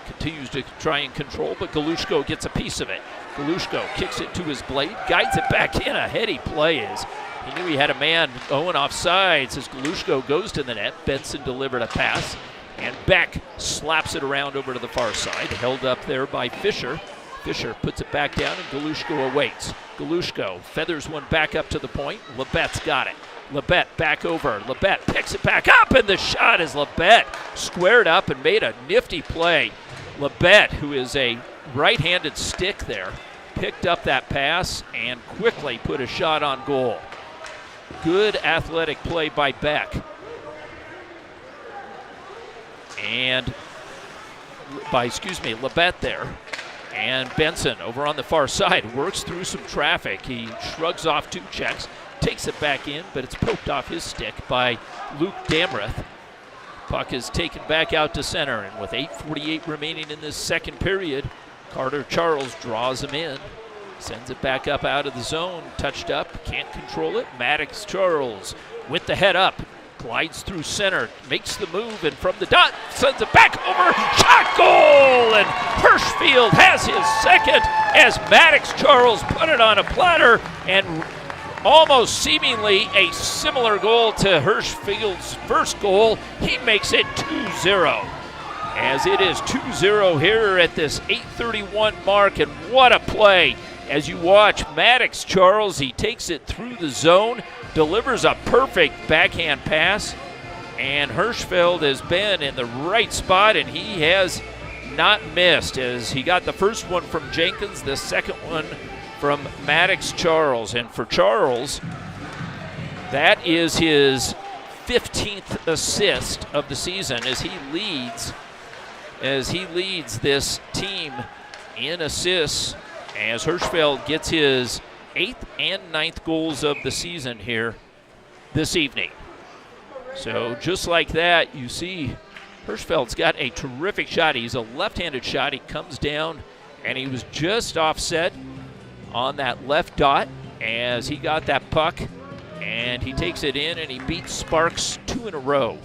continues to try and control, but Galushko gets a piece of it. Galushko kicks it to his blade, guides it back in. A heady play is. He knew he had a man going off sides as Galushko goes to the net. Benson delivered a pass, and Beck slaps it around over to the far side, held up there by Fisher. Fisher puts it back down, and Galushko awaits. Galushko feathers one back up to the point. Labette's got it. Labette back over. Labette picks it back up, and the shot is Labette. Squared up and made a nifty play. Labette, who is a right-handed stick there, picked up that pass and quickly put a shot on goal. Good athletic play by Beck. And Labette there. And Benson over on the far side works through some traffic. He shrugs off two checks, takes it back in, but it's poked off his stick by Luke Damreth. Puck is taken back out to center, and with 8:48 remaining in this second period, Carter Charles draws him in, sends it back up out of the zone, touched up, can't control it. Maddox Charles with the head up, glides through center, makes the move, and from the dot, sends it back over, shot, goal! And Hirschfield has his second as Maddox Charles put it on a platter, and almost seemingly a similar goal to Hirschfield's first goal. He makes it 2-0. As it is 2-0 here at this 8:31 mark, and what a play. As you watch Maddox Charles, he takes it through the zone, delivers a perfect backhand pass, and Hirschfeld has been in the right spot, and he has not missed, as he got the first one from Jenkins, the second one from Maddox Charles. And for Charles, that is his 15th assist of the season as he leads this team in assists, as Hirschfeld gets his 8th and 9th goals of the season here this evening. So just like that, you see Hirschfeld's got a terrific shot. He's a left-handed shot. He comes down, and he was just offset on that left dot as he got that puck, and he takes it in, and he beats Sparks 2 in a row.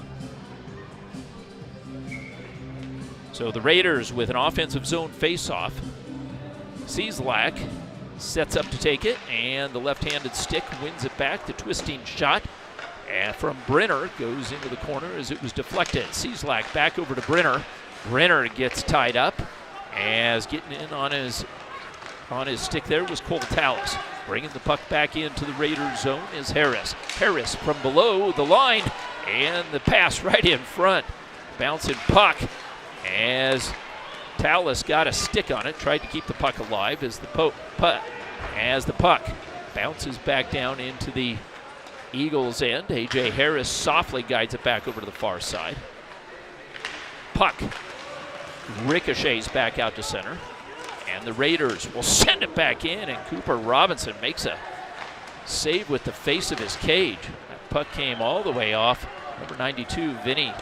So the Raiders with an offensive zone face-off. Cieslak sets up to take it, and the left-handed stick wins it back. The twisting shot from Brenner goes into the corner as it was deflected. Cieslak back over to Brenner. Brenner gets tied up, as getting in on his stick there was Cole Tallis. Bringing the puck back into the Raiders zone is Harris. Harris from below the line, and the pass right in front. Bouncing puck as Tallis got a stick on it, tried to keep the puck alive as the puck bounces back down into the Eagles end. A.J. Harris softly guides it back over to the far side. Puck ricochets back out to center, and the Raiders will send it back in, and Cooper Robinson makes a save with the face of his cage. That puck came all the way off number 92, Vinny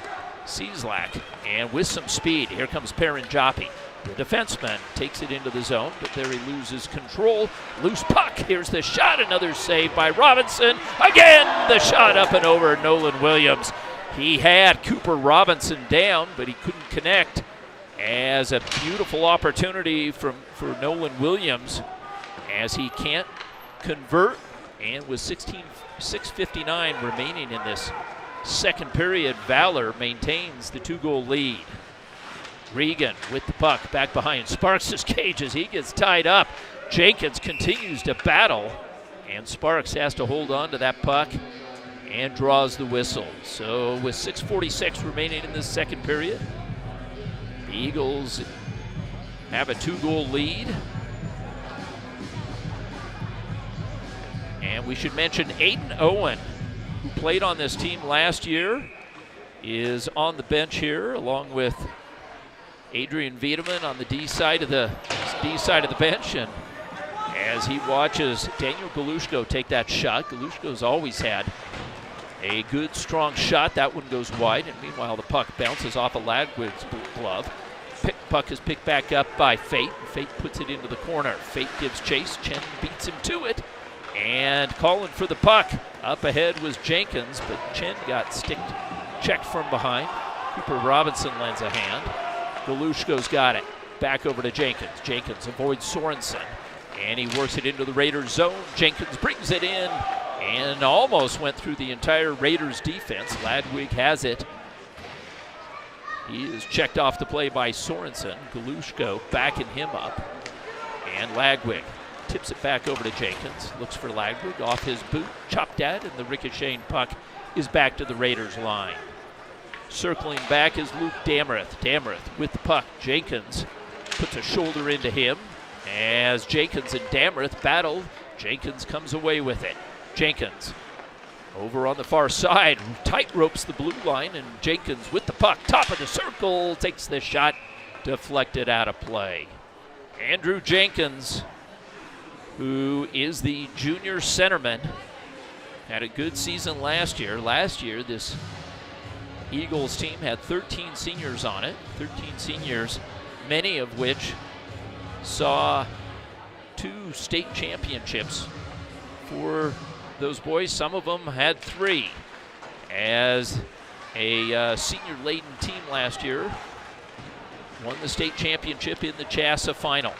Cieslak, and with some speed, here comes Paranjapi. The defenseman takes it into the zone, but there he loses control. Loose puck. Here's the shot. Another save by Robinson. Again, the shot up and over Nolan Williams. He had Cooper Robinson down, but he couldn't connect. As a beautiful opportunity for Nolan Williams, as he can't convert, and with 6:59 remaining in this second period, Valor maintains the 2-goal lead. Regan with the puck back behind Sparks' cage as he gets tied up. Jenkins continues to battle, and Sparks has to hold on to that puck and draws the whistle. So with 6:46 remaining in this second period, the Eagles have a 2-goal lead. And we should mention Aiden Owen, who played on this team last year, is on the bench here, along with Adrian Wiedemann on the D side of the bench. And as he watches Daniel Galushko take that shot, Galushko's always had a good, strong shot. That one goes wide, and meanwhile the puck bounces off of Ladwig's glove. Puck is picked back up by Fate. Fate puts it into the corner. Fate gives chase. Chen beats him to it. And calling for the puck. Up ahead was Jenkins, but Chen got checked from behind. Cooper Robinson lends a hand. Galushko's got it. Back over to Jenkins. Jenkins avoids Sorensen, and he works it into the Raiders zone. Jenkins brings it in and almost went through the entire Raiders defense. Ladwig has it. He is checked off the play by Sorensen. Galushko backing him up. And Ladwig tips it back over to Jenkins. Looks for Ladwig off his boot. Chopped at, and the ricocheting puck is back to the Raiders line. Circling back is Luke Damereth. Damereth with the puck. Jenkins puts a shoulder into him. As Jenkins and Damereth battle, Jenkins comes away with it. Jenkins over on the far side, tight ropes the blue line, and Jenkins with the puck, top of the circle, takes the shot, deflected out of play. Andrew Jenkins, who is the junior centerman, had a good season last year. Last year, this Eagles team had 13 seniors on it, 13 seniors, many of which saw 2 state championships for those boys. Some of them had 3. As a senior-laden team last year, won the state championship in the CHASA final.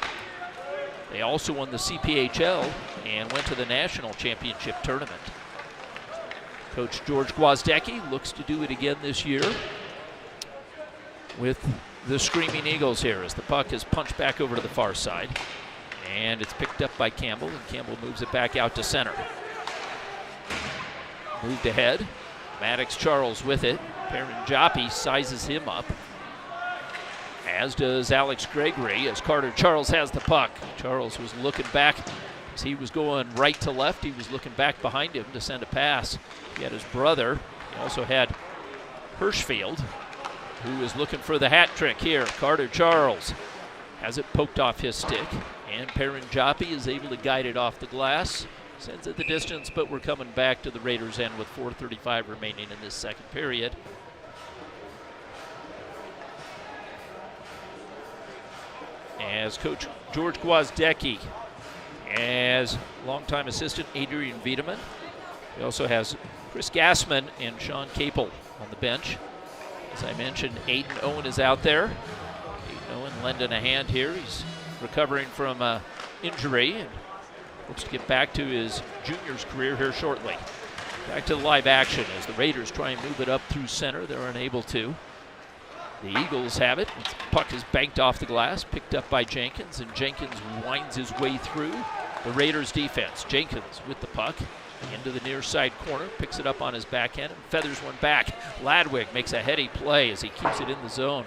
They also won the CPHL and went to the national championship tournament. Coach George Gwozdecki looks to do it again this year with the Screaming Eagles here as the puck is punched back over to the far side. And it's picked up by Campbell, and Campbell moves it back out to center. Moved ahead. Maddox Charles with it. Perrin Joppi sizes him up, as does Alex Gregory, as Carter Charles has the puck. Charles was looking back as he was going right to left. He was looking back behind him to send a pass. He had his brother. He also had Hirschfield, who is looking for the hat trick here. Carter Charles has it poked off his stick, and Perrin Joppi is able to guide it off the glass. Sends it the distance, but we're coming back to the Raiders' end with 4:35 remaining in this second period. As Coach George Gwozdecki, as longtime assistant Adrian Wiedemann. He also has Chris Gassman and Sean Capel on the bench. As I mentioned, Aiden Owen is out there. Aiden Owen lending a hand here. He's recovering from injury and hopes to get back to his juniors career here shortly. Back to the live action as the Raiders try and move it up through center. They're unable to. The Eagles have it. The puck is banked off the glass, picked up by Jenkins, and Jenkins winds his way through the Raiders defense. Jenkins with the puck into the near side corner, picks it up on his backhand and feathers one back. Ladwig makes a heady play as he keeps it in the zone.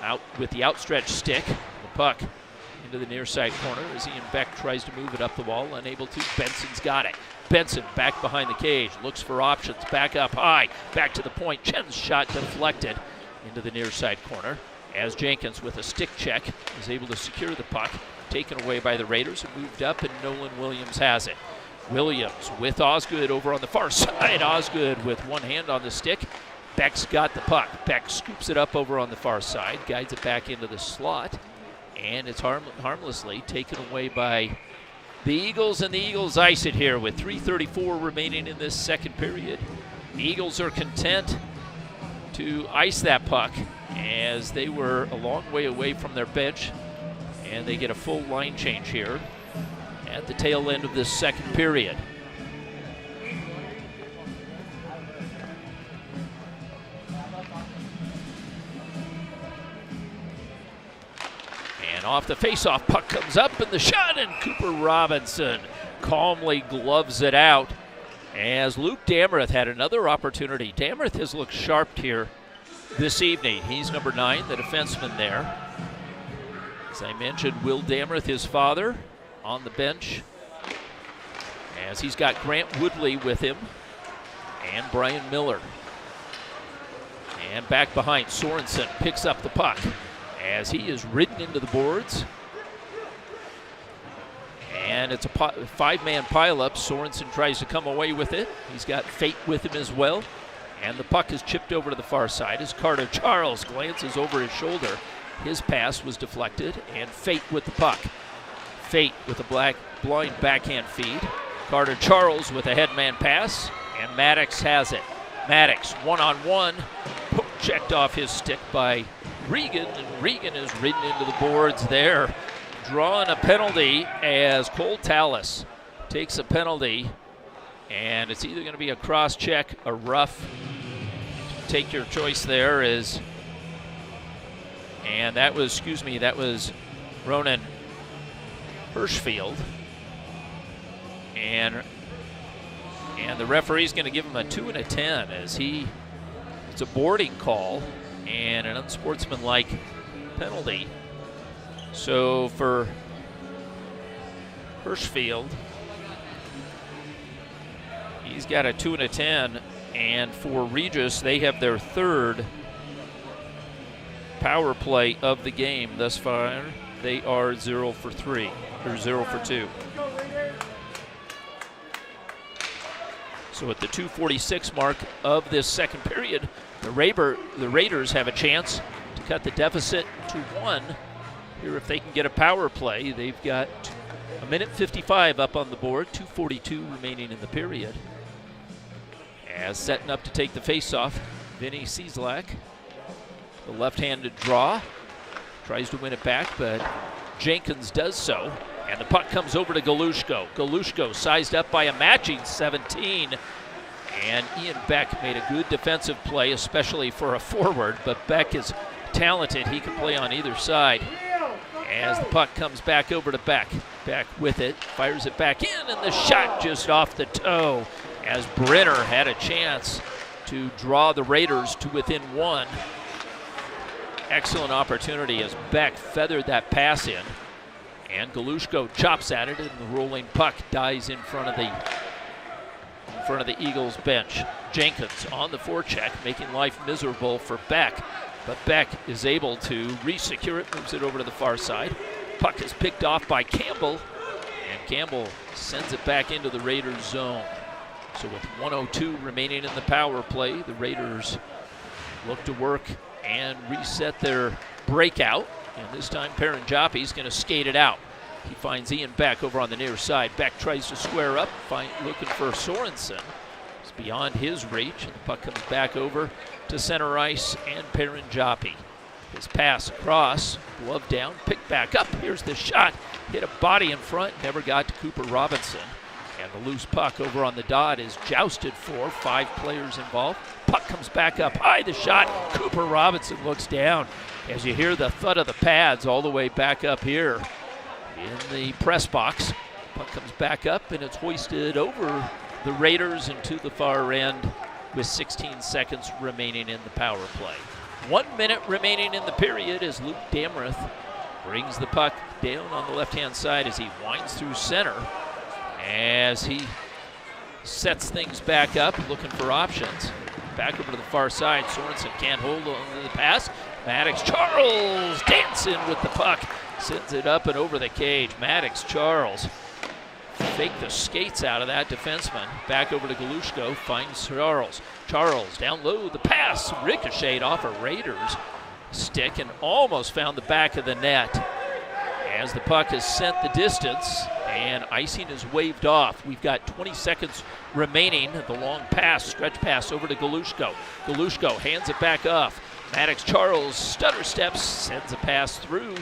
Out with the outstretched stick, the puck into the near side corner as Ian Beck tries to move it up the wall, unable to. Benson's got it. Benson back behind the cage, looks for options, back up high, back to the point. Chen's shot deflected into the near side corner as Jenkins with a stick check is able to secure the puck, taken away by the Raiders and moved up, and Nolan Williams has it. Williams with Osgood over on the far side. Osgood with one hand on the stick Beck's got the puck. Beck scoops it up over on the far side, guides it back into the slot, and it's harmlessly taken away by the Eagles, and the Eagles ice it here with 3:34 remaining in this second period. The Eagles are content to ice that puck as they were a long way away from their bench, and they get a full line change here at the tail end of this second period. And off the faceoff, puck comes up and the shot, and Cooper Robinson calmly gloves it out as Luke Damrith had another opportunity. Damrith has looked sharp here this evening. He's number 9, the defenseman there. As I mentioned, Will Damrith, his father, on the bench, as he's got Grant Woodley with him and Brian Miller. And back behind, Sorensen picks up the puck as he is ridden into the boards. And it's a 5-man pileup. Sorensen tries to come away with it. He's got Fate with him as well. And the puck is chipped over to the far side as Carter Charles glances over his shoulder. His pass was deflected, and Fate with the puck. Fate with a blind backhand feed. Carter Charles with a headman pass, and Maddox has it. Maddox one-on-one, checked off his stick by Regan, and Regan is ridden into the boards there, drawing a penalty as Cole Tallis takes a penalty, and it's either going to be a cross check, a rough. Take your choice there. And that was Ronan Hirschfield, and the referee's going to give him a 2 and a 10 as it's a boarding call and an unsportsmanlike penalty. So for Hirschfield, he's got a 2 and a 10, and for Regis, they have their 3rd power play of the game thus far. They are 0 for 3, or 0 for 2. So at the 2:46 mark of this second period, the Raiders have a chance to cut the deficit to 1 here if they can get a power play. They've got 1:55 up on the board, 2:42 remaining in the period. As setting up to take the faceoff, Vinny Cieslak, the left-handed draw, tries to win it back, but Jenkins does so. And the puck comes over to Galushko. Galushko sized up by a matching 17. And Ian Beck made a good defensive play, especially for a forward. But Beck is talented. He can play on either side. As the puck comes back over to Beck. Beck with it, fires it back in, and the shot just off the toe. As Brenner had a chance to draw the Raiders to within 1. Excellent opportunity as Beck feathered that pass in. And Galushko chops at it, and the rolling puck dies in front of the Eagles bench. Jenkins on the forecheck, making life miserable for Beck. But Beck is able to re-secure it, moves it over to the far side. Puck is picked off by Campbell, and Campbell sends it back into the Raiders' zone. So with 1:02 remaining in the power play, the Raiders look to work and reset their breakout. And this time, Paranjapi's going to skate it out. He finds Ian Beck over on the near side. Beck tries to square up, looking for Sorensen. It's beyond his reach, and the puck comes back over to center ice and Paranjapi. His pass across, glove down, picked back up. Here's the shot. Hit a body in front, never got to Cooper Robinson. And the loose puck over on the dot is jousted for. 5 players involved. Puck comes back up high, the shot. Cooper Robinson looks down as you hear the thud of the pads all the way back up here in the press box. Puck comes back up, and it's hoisted over the Raiders and to the far end with 16 seconds remaining in the power play. 1 minute remaining in the period as Luke Damrith brings the puck down on the left-hand side as he winds through center. As he sets things back up, looking for options. Back over to the far side, Sorensen can't hold on to the pass. Maddox Charles dancing with the puck, sends it up and over the cage. Maddox Charles fake the skates out of that defenseman. Back over to Galushko, finds Charles. Charles down low, the pass ricocheted off a Raiders stick and almost found the back of the net. As the puck is sent the distance and icing is waved off. We've got 20 seconds remaining. The long pass, stretch pass over to Galushko. Galushko hands it back off. Maddox Charles stutter steps, sends a pass through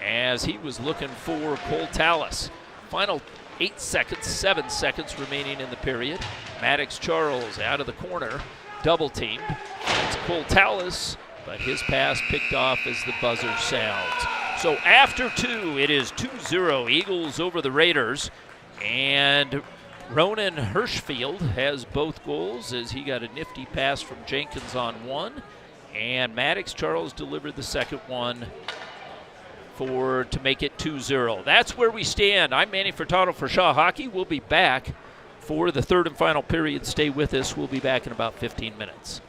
as he was looking for Cole Tallis. Final 8 seconds, 7 seconds remaining in the period. Maddox Charles out of the corner, double teamed. It's Cole Tallis, but his pass picked off as the buzzer sounds. So after 2, it is 2-0 Eagles over the Raiders. And Ronan Hirschfield has both goals as he got a nifty pass from Jenkins on one. And Maddox Charles delivered the second one to make it 2-0. That's where we stand. I'm Manny Furtado for Shaw Hockey. We'll be back for the third and final period. Stay with us. We'll be back in about 15 minutes.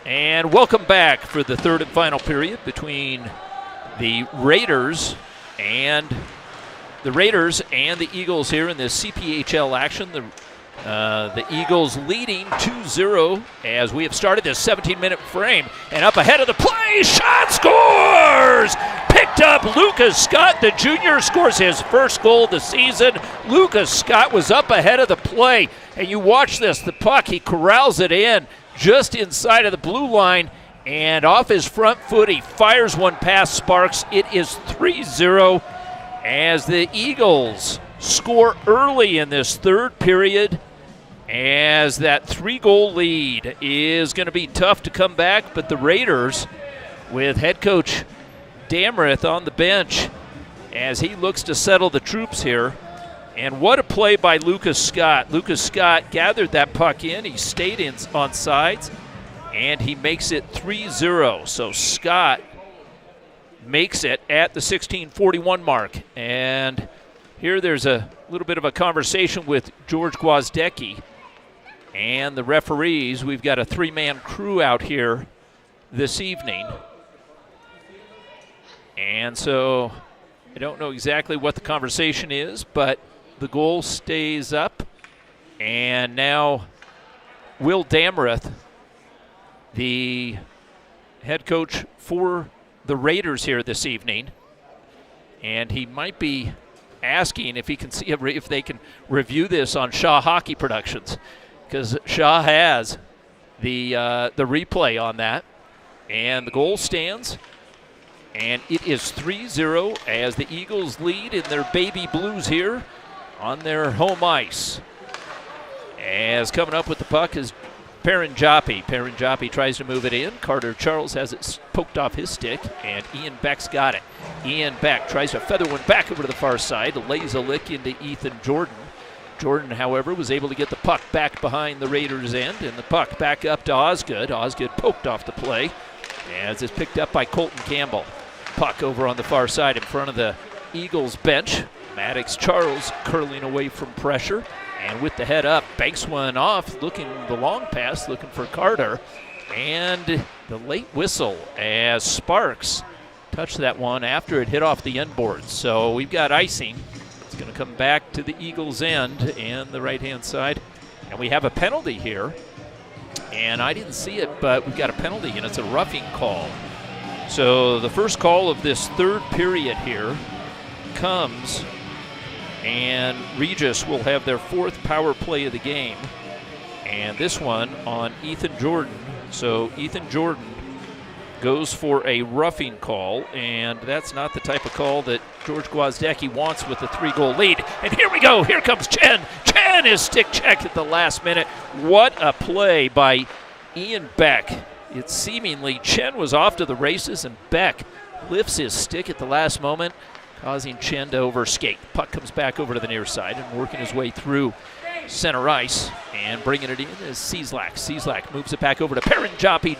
And welcome back for the third and final period between the Raiders and the Eagles here in this CPHL action. The Eagles leading 2-0 as we have started this 17-minute frame. And up ahead of the play, shot scores! Picked up Lucas Scott, the junior, scores his first goal of the season. Lucas Scott was up ahead of the play. And you watch this, the puck, he corrals it in just inside of the blue line. And off his front foot, he fires one past Sparks. It is 3-0 as the Eagles score early in this third period, as that 3-goal lead is going to be tough to come back. But the Raiders, with head coach Damrith on the bench as he looks to settle the troops here. And what a play by Lucas Scott. Lucas Scott gathered that puck in. He stayed in on sides, and he makes it 3-0. So Scott makes it at the 16:41 mark. And here there's a little bit of a conversation with George Gwozdecki and the referees. We've got a three-man crew out here this evening. And so I don't know exactly what the conversation is, but the goal stays up. And now Will Damrith, the head coach for the Raiders here this evening, and he might be asking if he can see if they can review this on Shaw Hockey Productions, because Shaw has the replay on that. And the goal stands, and it is 3-0 as the Eagles lead in their baby blues here on their home ice. As coming up with the puck is Perrin Joppy. Perrin Joppy tries to move it in. Carter Charles has it poked off his stick, and Ian Beck's got it. Ian Beck tries to feather one back over to the far side, lays a lick into Ethan Jordan. Jordan, however, was able to get the puck back behind the Raiders' end, and the puck back up to Osgood. Osgood poked off the play as it's picked up by Colton Campbell. Puck over on the far side in front of the Eagles bench. Maddox Charles curling away from pressure. And with the head up, banks one off, looking the long pass, looking for Carter. And the late whistle as Sparks touched that one after it hit off the end boards. So we've got icing. It's going to come back to the Eagles' end and the right-hand side. And we have a penalty here. And I didn't see it, but we've got a penalty, and it's a roughing call. So the first call of this third period here comes, and Regis will have their fourth power play of the game. And this one on Ethan Jordan. So Ethan Jordan goes for a roughing call, and that's not the type of call that George Gwozdecki wants with the 3-goal lead. And here we go. Here comes Chen. Chen is stick checked at the last minute. What a play by Ian Beck. It's seemingly Chen was off to the races, and Beck lifts his stick at the last moment, causing Chen to overskate. Puck comes back over to the near side and working his way through center ice and bringing it in is Cieslak. Cieslak moves it back over to Perrin Joppy.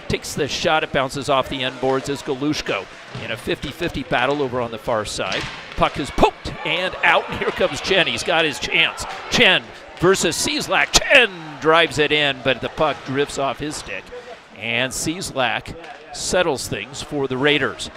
Takes the shot. It bounces off the end boards as Galushko in a 50-50 battle over on the far side. Puck is poked and out, and here comes Chen. He's got his chance. Chen versus Cieslak. Chen drives it in, but the puck drifts off his stick, and Cieslak settles things for the Raiders.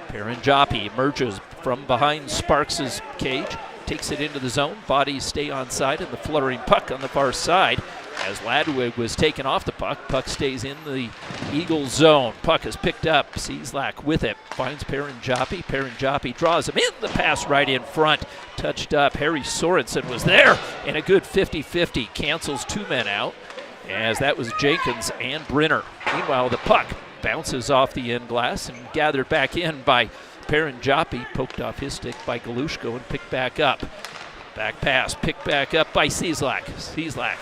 Perrin Joppy emerges from behind Sparks' cage, takes it into the zone. Bodies stay on side, and the fluttering puck on the far side as Ladwig was taken off the puck. Puck stays in the Eagles zone. Puck is picked up. Cieslak with it. Finds Perrin Joppy. Perrin Joppy draws him in. The pass right in front. Touched up. Harry Sorensen was there. And a good 50-50. Cancels two men out, as that was Jenkins and Brenner. Meanwhile, the puck bounces off the end glass and gathered back in by Perrin Joppy. Poked off his stick by Galushko and picked back up. Back pass picked back up by Cieslak. Cieslak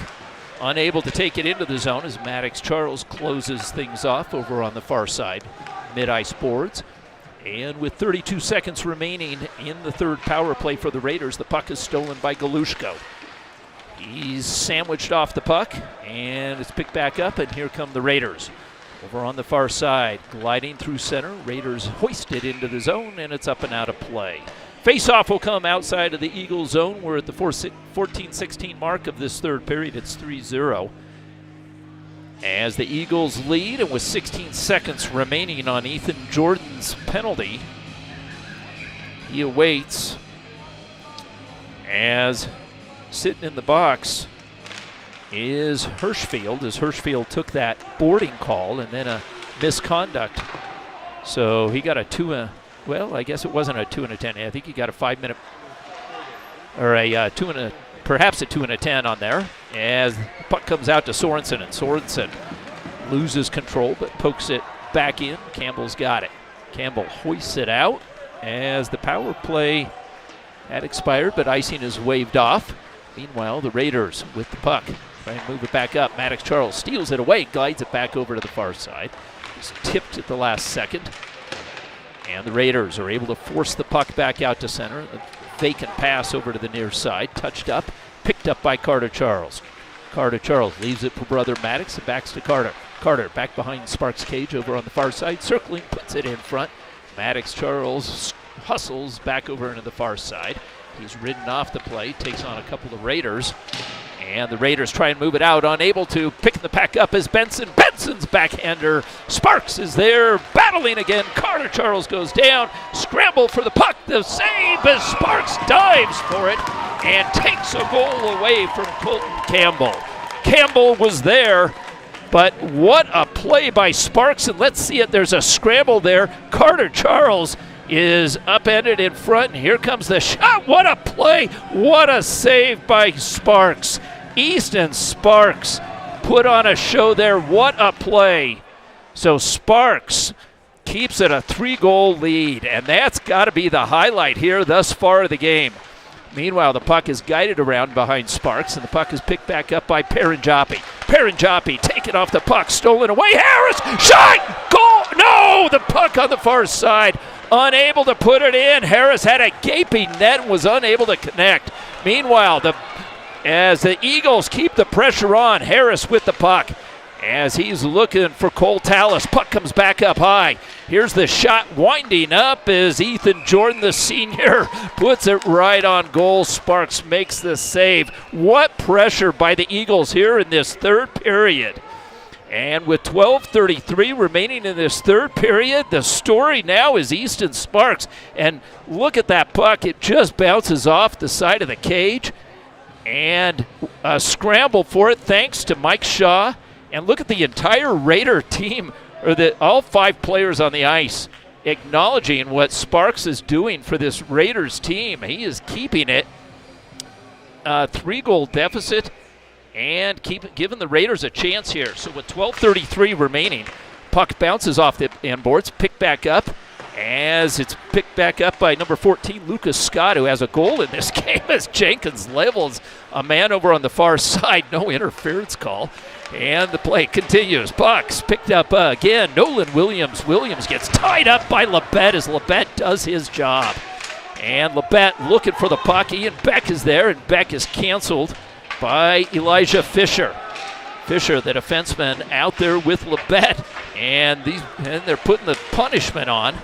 unable to take it into the zone as Maddox Charles closes things off over on the far side, mid-ice boards. And with 32 seconds remaining in the third power play for the Raiders, the puck is stolen by Galushko. He's sandwiched off the puck, and it's picked back up, and here come the Raiders. Over on the far side, gliding through center, Raiders hoist it into the zone, and it's up and out of play. Face-off will come outside of the Eagles zone. We're at the 14-16 mark of this third period. It's 3-0. as the Eagles lead, and with 16 seconds remaining on Ethan Jordan's penalty, he awaits as sitting in the box is Hirschfield, as Hirschfield took that boarding call and then a misconduct. So he got a well, I guess it wasn't a 2 and a 10. I think he got a 5-minute, or a 2 and a, perhaps a 2 and a 10 on there, as the puck comes out to Sorensen, and Sorensen loses control but pokes it back in. Campbell's got it. Campbell hoists it out as the power play had expired, but icing is waved off. Meanwhile, the Raiders with the puck try and move it back up. Maddox Charles steals it away, glides it back over to the far side. He's tipped at the last second, and the Raiders are able to force the puck back out to center. A vacant pass over to the near side, touched up, picked up by Carter Charles. Carter Charles leaves it for brother Maddox and backs to Carter. Carter back behind Sparks' cage over on the far side, circling, puts it in front. Maddox Charles hustles back over into the far side. He's ridden off the play, takes on a couple of Raiders, and the Raiders try and move it out, unable to. Picking the pack up is Benson. Benson's backhander. Sparks is there, battling again. Carter Charles goes down. Scramble for the puck. The save as Sparks dives for it and takes a goal away from Colton Campbell. Campbell was there, but what a play by Sparks, and let's see it. There's a scramble there. Carter Charles is upended in front, and here comes the shot. What a play! What a save by Sparks. Easton Sparks put on a show there. What a play. So Sparks keeps it a 3-goal lead, and that's got to be the highlight here thus far of the game. Meanwhile, the puck is guided around behind Sparks, and the puck is picked back up by Paranjapi. Paranjapi taking off the puck, stolen away. Harris, shot, goal! No, the puck on the far side, unable to put it in. Harris had a gaping net and was unable to connect. Meanwhile, as the Eagles keep the pressure on, Harris with the puck, as he's looking for Cole Tallis. Puck comes back up high. Here's the shot winding up as Ethan Jordan, the senior, puts it right on goal. Sparks makes the save. What pressure by the Eagles here in this third period. And with 12:33 remaining in this third period, the story now is Easton Sparks. And look at that puck. It just bounces off the side of the cage. And a scramble for it thanks to Mike Shaw. And look at the entire Raider team, or all 5 players on the ice, acknowledging what Sparks is doing for this Raiders team. He is keeping it a 3-goal deficit and giving the Raiders a chance here. So with 12:33 remaining, puck bounces off the end boards, picked back up, as it's picked back up by number 14, Lucas Scott, who has a goal in this game, as Jenkins levels a man over on the far side. No interference call. And the play continues. Puck's picked up again. Nolan Williams. Williams gets tied up by Labette as Labette does his job. And Labette looking for the puck. Ian Beck is there, and Beck is canceled by Elijah Fisher. Fisher, the defenseman, out there with Labette, and they're putting the punishment on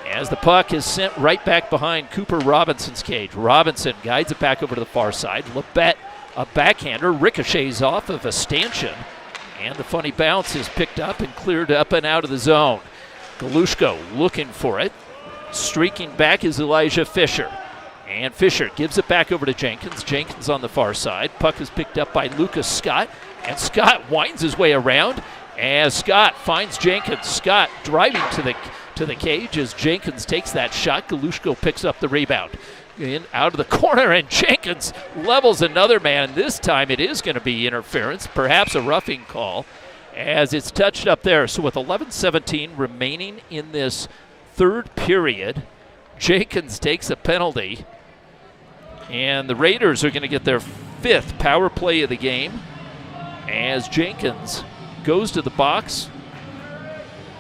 as the puck is sent right back behind Cooper Robinson's cage. Robinson guides it back over to the far side. Labette, a backhander, ricochets off of a stanchion, and the funny bounce is picked up and cleared up and out of the zone. Galushko looking for it. Streaking back is Elijah Fisher. And Fisher gives it back over to Jenkins. Jenkins on the far side. Puck is picked up by Lucas Scott. And Scott winds his way around as Scott finds Jenkins. Scott driving to the cage as Jenkins takes that shot. Galushko picks up the rebound. Out of the corner, and Jenkins levels another man. This time it is going to be interference, perhaps a roughing call, as it's touched up there. So with 11:17 remaining in this third period, Jenkins takes a penalty, and the Raiders are going to get their 5th power play of the game as Jenkins goes to the box,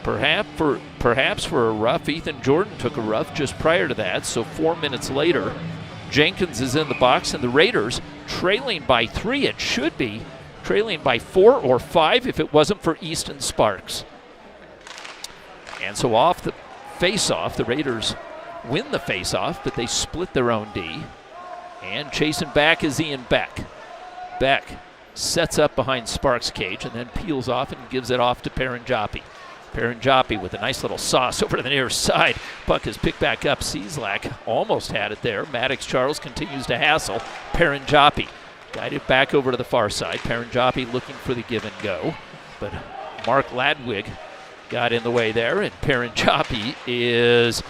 perhaps for a rough. Ethan Jordan took a rough just prior to that, so 4 minutes later, Jenkins is in the box, and the Raiders trailing by 3. It should be trailing by 4 or 5 if it wasn't for Easton Sparks. And so off the face-off, the Raiders win the face-off, but they split their own D. And chasing back is Ian Beck. Beck sets up behind Sparks' cage, and then peels off and gives it off to Paranjapi. Paranjapi with a nice little sauce over to the near side. Puck is picked back up. Cieslak almost had it there. Maddox Charles continues to hassle Paranjapi. Guided back over to the far side. Paranjapi looking for the give and go, but Mark Ladwig got in the way there, and Paranjapi is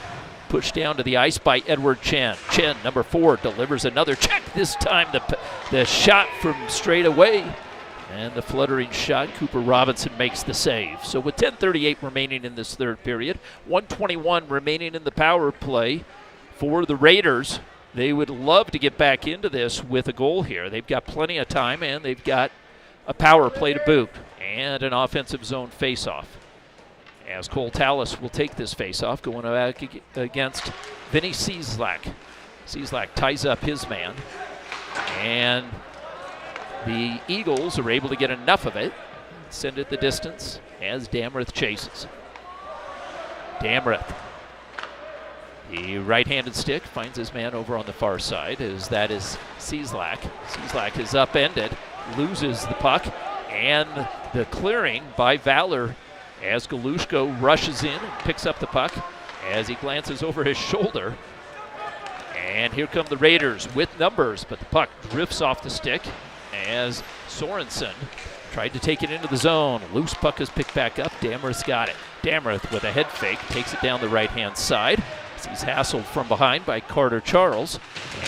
pushed down to the ice by Edward Chen. Chen, number 4, delivers another check. This time the shot from straight away, and the fluttering shot, Cooper Robinson makes the save. So with 10:38 remaining in this third period, 1:21 remaining in the power play for the Raiders. They would love to get back into this with a goal here. They've got plenty of time, and they've got a power play to boot and an offensive zone faceoff. As Cole Tallis will take this faceoff, going back against Vinny Cieslak. Cieslak ties up his man, and the Eagles are able to get enough of it, send it the distance as Damrith chases. Damrith, the right-handed stick, finds his man over on the far side, as that is Cieslak. Cieslak is upended, loses the puck, and the clearing by Valor as Galushko rushes in and picks up the puck as he glances over his shoulder. And here come the Raiders with numbers, but the puck drifts off the stick as Sorensen tried to take it into the zone. Loose puck is picked back up. Damrith's got it. Damrith with a head fake takes it down the right-hand side. He's hassled from behind by Carter Charles.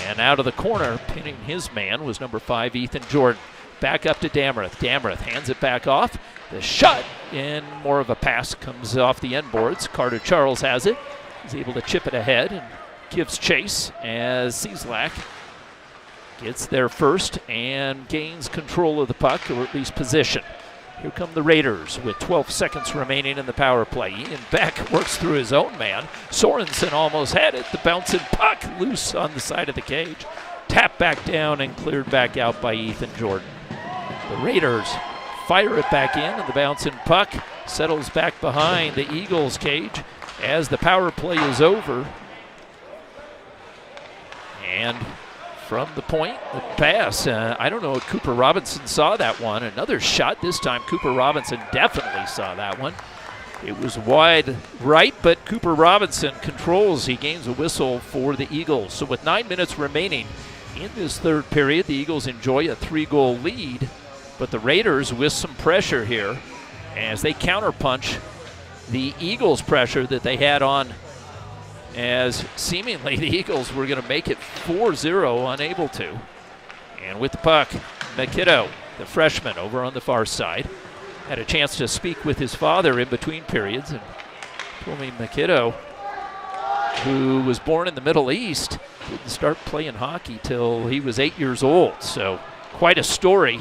And out of the corner, pinning his man, was number 5, Ethan Jordan. Back up to Damrith. Damrith hands it back off. The shot, and more of a pass, comes off the end boards. Carter Charles has it. He's able to chip it ahead and gives chase as Cieslak gets there first and gains control of the puck, or at least position. Here come the Raiders with 12 seconds remaining in the power play. Ian Beck works through his own man. Sorensen almost had it. The bouncing puck loose on the side of the cage. Tapped back down and cleared back out by Ethan Jordan. The Raiders fire it back in, and the bouncing puck settles back behind the Eagles' cage as the power play is over. And from the point, the pass. I don't know if Cooper Robinson saw that one. Another shot this time. Cooper Robinson definitely saw that one. It was wide right, but Cooper Robinson controls. He gains a whistle for the Eagles. So with 9 minutes remaining in this third period, the Eagles enjoy a 3-goal lead. But the Raiders with some pressure here as they counterpunch the Eagles' pressure that they had on, as seemingly the Eagles were going to make it 4-0, unable to. And with the puck, Makito, the freshman over on the far side, had a chance to speak with his father in between periods, and told me Makito, who was born in the Middle East, didn't start playing hockey till he was 8 years old. So quite a story.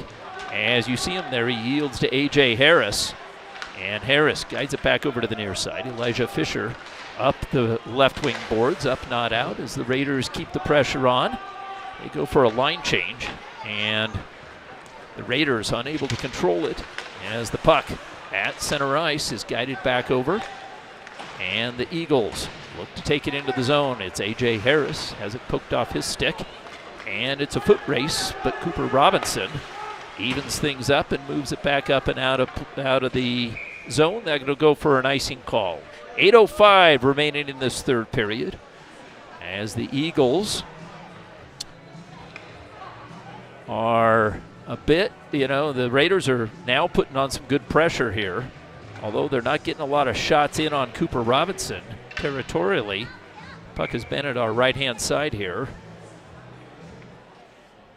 As you see him there, he yields to A.J. Harris, and Harris guides it back over to the near side. Elijah Fisher up the left wing boards, up not out, as the Raiders keep the pressure on. They go for a line change, and the Raiders unable to control it as the puck at center ice is guided back over, and the Eagles look to take it into the zone. It's A.J. Harris, has it poked off his stick, and it's a foot race, but Cooper Robinson evens things up and moves it back up and out of the zone. They're going to go for an icing call. 8:05 remaining in this third period as the Eagles are a bit, the Raiders are now putting on some good pressure here, although they're not getting a lot of shots in on Cooper Robinson territorially. Puck has been at our right-hand side here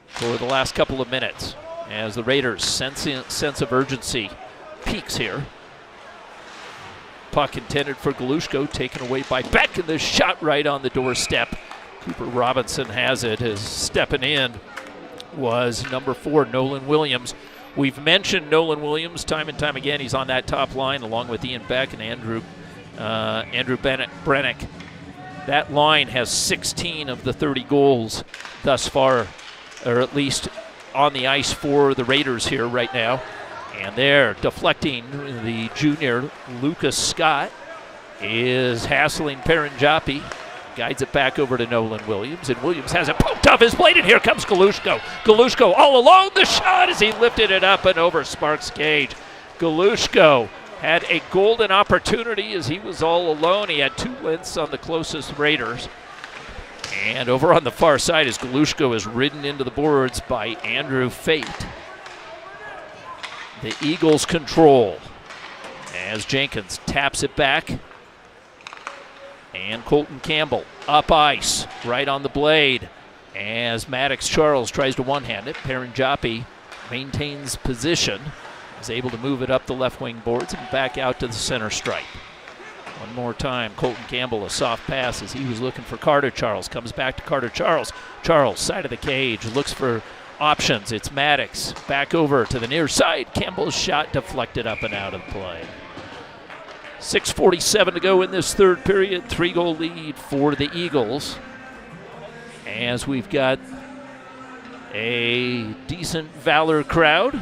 for the last couple of minutes as the Raiders' sense of urgency peaks here. Puck intended for Galushko, taken away by Beck, and the shot right on the doorstep. Cooper Robinson has it, as stepping in was number 4, Nolan Williams. We've mentioned Nolan Williams time and time again. He's on that top line along with Ian Beck and Andrew Brennick. That line has 16 of the 30 goals thus far, or at least on the ice for the Raiders here right now. And there, deflecting, the junior Lucas Scott is hassling Paranjapi, guides it back over to Nolan Williams, and Williams has it poked off his blade, and here comes Galushko. Galushko all alone. The shot as he lifted it up and over Sparks' cage. Galushko had a golden opportunity as he was all alone. He had 2 lengths on the closest Raiders. And over on the far side as Galushko is ridden into the boards by Andrew Fate. The Eagles control as Jenkins taps it back. And Colton Campbell up ice, right on the blade. As Maddox Charles tries to one-hand it, Paranjapi maintains position. Is able to move it up the left wing boards and back out to the center stripe. One more time, Colton Campbell, a soft pass as he was looking for Carter Charles. Comes back to Carter Charles. Charles, side of the cage, looks for options. It's Maddox back over to the near side. Campbell's shot deflected up and out of play. 6:47 to go in this third period. 3-goal lead for the Eagles. As we've got a decent Valor crowd.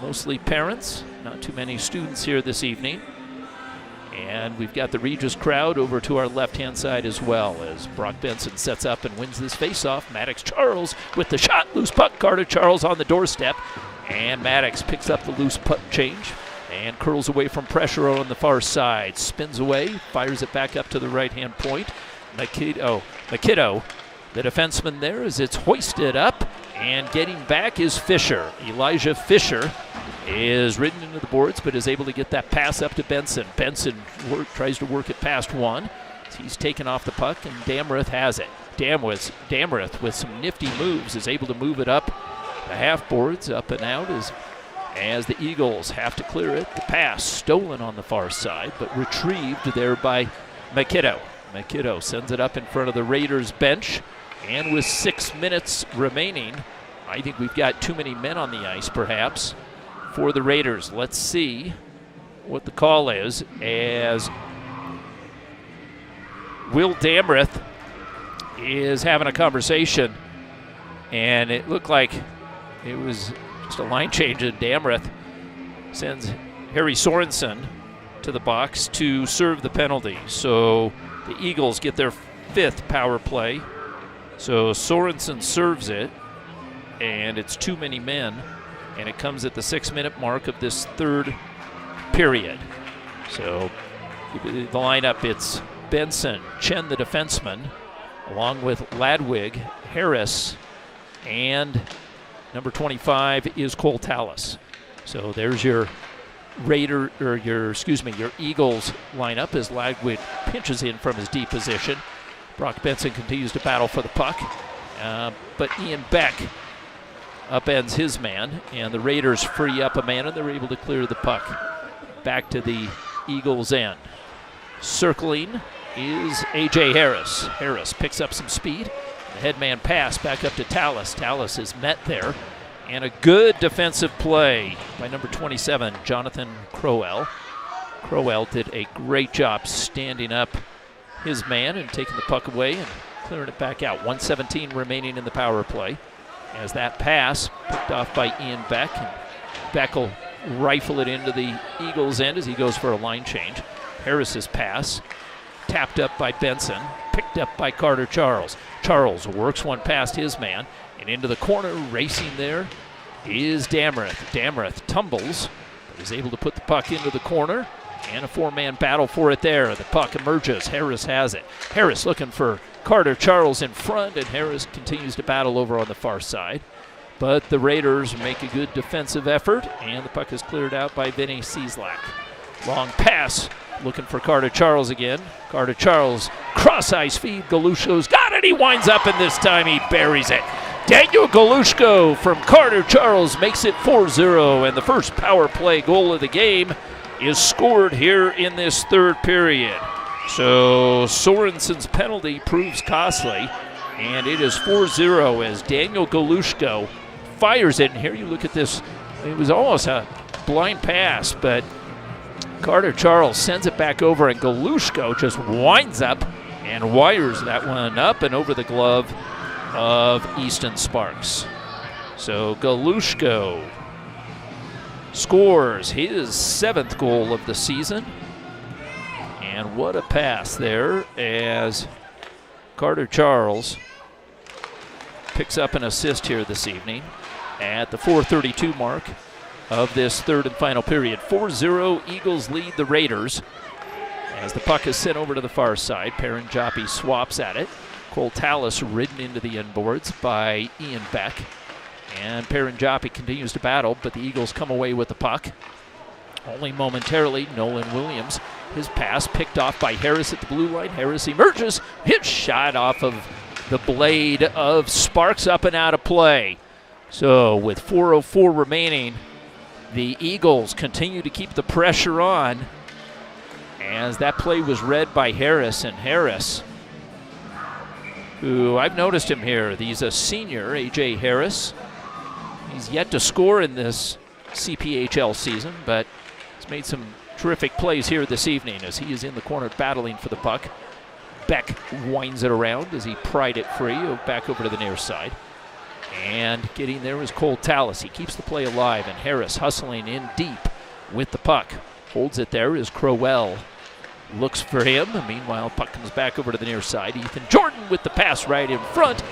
Mostly parents, not too many students here this evening. And we've got the Regis crowd over to our left-hand side as well as Brock Benson sets up and wins this face-off. Maddox Charles with the shot, loose puck. Carter Charles on the doorstep. And Maddox picks up the loose puck change and curls away from pressure on the far side. Spins away, fires it back up to the right-hand point. Makito, the defenseman there as it's hoisted up. And getting back is Fisher. Elijah Fisher is ridden into the boards, but is able to get that pass up to Benson. Benson tries to work it past one. He's taken off the puck, and Damrith has it. Damrith with some nifty moves is able to move it up the half boards, up and out as the Eagles have to clear it. The pass stolen on the far side, but retrieved there by Makito. Makito sends it up in front of the Raiders bench. And with 6 minutes remaining, I think we've got too many men on the ice, perhaps, for the Raiders. Let's see what the call is as Will Damrith is having a conversation, and it looked like it was just a line change, and Damrith sends Harry Sorensen to the box to serve the penalty. So the Eagles get their 5th power play. So Sorensen serves it, and it's too many men, and it comes at the 6-minute mark of this third period. So the lineup, it's Benson, Chen the defenseman, along with Ladwig, Harris, and number 25 is Cole Tallis. So there's your your Eagles lineup as Ladwig pinches in from his deep position. Brock Benson continues to battle for the puck, but Ian Beck upends his man, and the Raiders free up a man, and they're able to clear the puck back to the Eagles' end. Circling is A.J. Harris. Harris picks up some speed. The headman pass back up to Tallis. Tallis is met there, and a good defensive play by number 27, Jonathan Crowell. Crowell did a great job standing up his man and taking the puck away and clearing it back out. 1:17 remaining in the power play as that pass picked off by Ian Beck, and Beck will rifle it into the Eagles' end as he goes for a line change. Harris's pass tapped up by Benson, picked up by Carter Charles. Charles works one past his man and into the corner. Racing there is Damrith. Damrith tumbles, but is able to put the puck into the corner. And a 4-man battle for it there. The puck emerges. Harris has it. Harris looking for Carter Charles in front, and Harris continues to battle over on the far side. But the Raiders make a good defensive effort, and the puck is cleared out by Vinny Cieslak. Long pass, looking for Carter Charles again. Carter Charles, cross-ice feed. Galushko's got it. He winds up, and this time he buries it. Daniel Galushko from Carter Charles makes it 4-0, and the first power play goal of the game is scored here in this third period. So Sorensen's penalty proves costly, and it is 4-0 as Daniel Galushko fires it. And here you look at this, it was almost a blind pass, but Carter Charles sends it back over, and Galushko just winds up and wires that one up and over the glove of Easton Sparks. So Galushko scores his 7th goal of the season. And what a pass there as Carter Charles picks up an assist here this evening at the 4:32 mark of this third and final period. 4-0, Eagles lead the Raiders. As the puck is sent over to the far side, Paranjapi swaps at it. Cole Tallis ridden into the inboards by Ian Beck. And Paranjapi continues to battle, but the Eagles come away with the puck. Only momentarily, Nolan Williams, his pass picked off by Harris at the blue line. Harris emerges, hit shot off of the blade of Sparks, up and out of play. So with 4:04 remaining, the Eagles continue to keep the pressure on as that play was read by Harris. And Harris, who I've noticed him here, he's a senior, A.J. Harris. He's yet to score in this CPHL season, but he's made some terrific plays here this evening as he is in the corner battling for the puck. Beck winds it around as he pried it free, back over to the near side. And getting there is Cole Tallis. He keeps the play alive, and Harris hustling in deep with the puck. Holds it there is Crowell. Looks for him. Meanwhile, puck comes back over to the near side. Ethan Jordan with the pass right in front,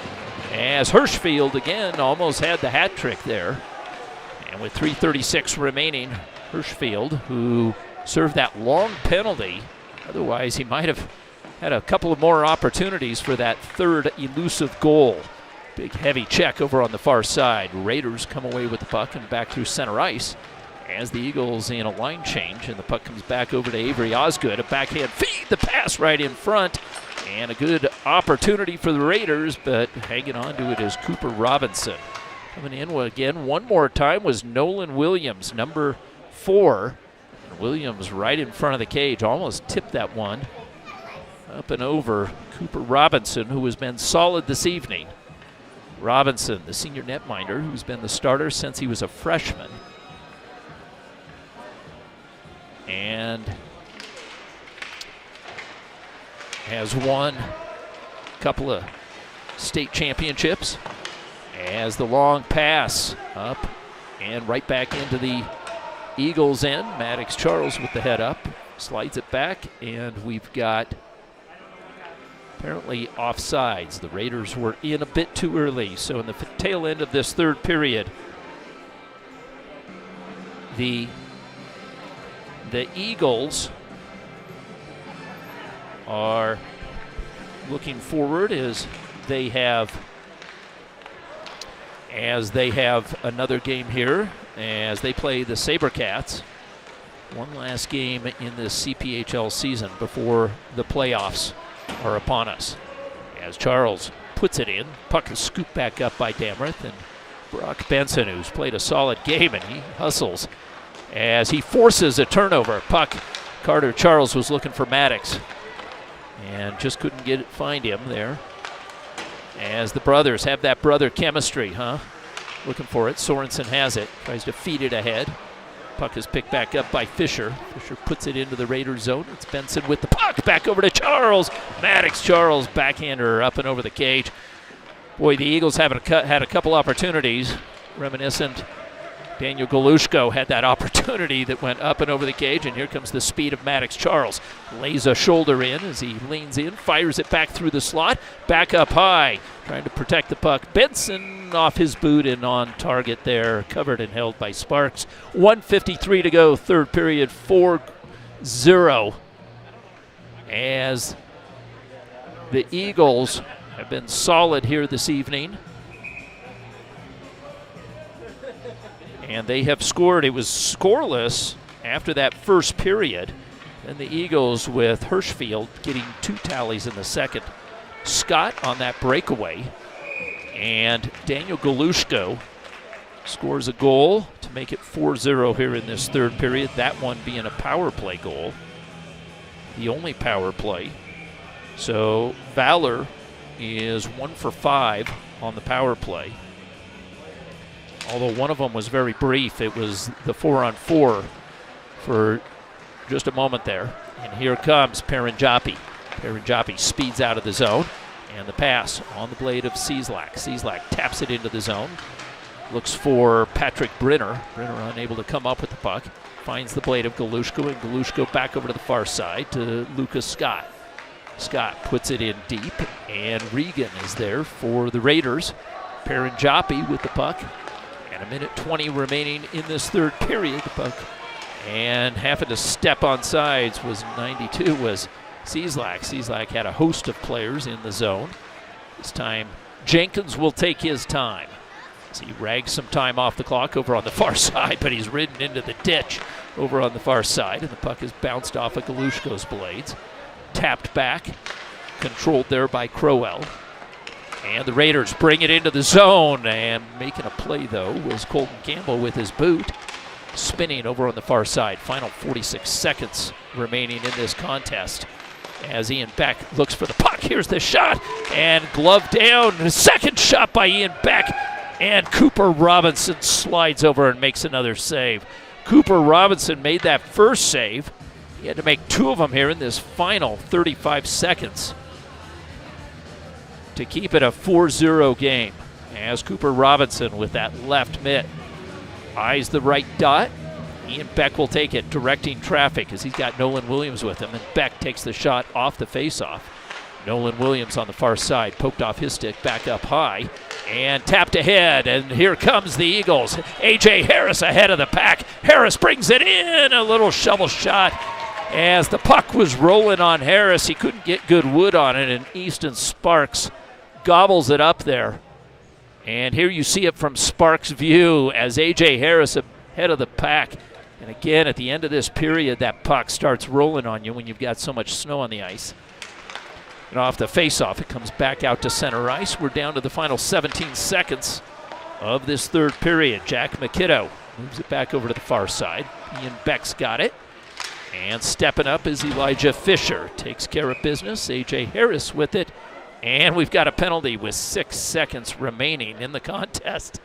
as Hirschfield again almost had the hat trick there. And with 3:36 remaining, Hirschfield, who served that long penalty, otherwise he might have had a couple of more opportunities for that third elusive goal. Big heavy check over on the far side. Raiders come away with the puck and back through center ice as the Eagles in a line change, and the puck comes back over to Avery Osgood. A backhand feed, the pass right in front, and a good opportunity for the Raiders, but hanging on to it is Cooper Robinson. Coming in again one more time was Nolan Williams, number 4. And Williams right in front of the cage, almost tipped that one up and over Cooper Robinson, who has been solid this evening. Robinson, the senior netminder, who's been the starter since he was a freshman. And has won a couple of state championships. As the long pass up and right back into the Eagles' end. Maddox Charles with the head up, slides it back, and we've got apparently offsides. The Raiders were in a bit too early, so in the tail end of this third period, the Eagles are looking forward as they have another game here as they play the SaberCats. One last game in this CPHL season before the playoffs are upon us. As Charles puts it in, puck is scooped back up by Damrith, and Brock Benson, who's played a solid game, and he hustles as he forces a turnover. Puck, Carter Charles was looking for Maddox and just couldn't find him there. As the brothers have that brother chemistry, looking for it. Sorensen has it, tries to feed it ahead. Puck is picked back up by Fisher. Fisher puts it into the Raiders zone. It's Benson with the puck, back over to Charles. Maddox Charles, backhander up and over the cage. Boy, the Eagles had a couple opportunities. Reminiscent, Daniel Galushko had that opportunity that went up and over the cage, and here comes the speed of Maddox Charles. Lays a shoulder in as he leans in, fires it back through the slot, back up high, trying to protect the puck. Benson off his boot and on target there, covered and held by Sparks. 1:53 to go, third period, 4-0. As the Eagles have been solid here this evening. And they have scored. It was scoreless after that first period. And the Eagles with Hirschfield getting 2 tallies in the second. Scott on that breakaway. And Daniel Galushko scores a goal to make it 4-0 here in this third period. That one being a power play goal. The only power play. So Valor is 1 for 5 on the power play. Although one of them was very brief. It was the 4-on-4 for just a moment there. And here comes Paranjapi. Paranjapi speeds out of the zone. And the pass on the blade of Cieslak. Cieslak taps it into the zone. Looks for Patrick Brenner. Brenner unable to come up with the puck. Finds the blade of Galushko, and Galushko back over to the far side to Lucas Scott. Scott puts it in deep, and Regan is there for the Raiders. Paranjapi with the puck. And a minute 20 remaining in this third period. The puck and having to step on sides was 92 was Cieslak. Cieslak had a host of players in the zone. This time Jenkins will take his time. So he rags some time off the clock over on the far side, but he's ridden into the ditch over on the far side, and the puck is bounced off of Galushko's blades. Tapped back, controlled there by Crowell. And the Raiders bring it into the zone, and making a play, though, was Colton Campbell with his boot, spinning over on the far side. Final 46 seconds remaining in this contest as Ian Beck looks for the puck. Here's the shot, and glove down. The second shot by Ian Beck, and Cooper Robinson slides over and makes another save. Cooper Robinson made that first save. He had to make two of them here in this final 35 seconds to keep it a 4-0 game. As Cooper Robinson with that left mitt eyes the right dot. Ian Beck will take it, directing traffic as he's got Nolan Williams with him, and Beck takes the shot off the faceoff. Nolan Williams on the far side, poked off his stick, back up high, and tapped ahead, and here comes the Eagles. A.J. Harris ahead of the pack. Harris brings it in, a little shovel shot. As the puck was rolling on Harris, he couldn't get good wood on it, and Easton Sparks gobbles it up there. And here you see it from Sparks' view as A.J. Harris ahead of the pack. And again, at the end of this period, that puck starts rolling on you when you've got so much snow on the ice. And off the faceoff, it comes back out to center ice. We're down to the final 17 seconds of this third period. Jack McKiddo moves it back over to the far side. Ian Beck's got it. And stepping up is Elijah Fisher. Takes care of business. A.J. Harris with it. And we've got a penalty with 6 seconds remaining in the contest.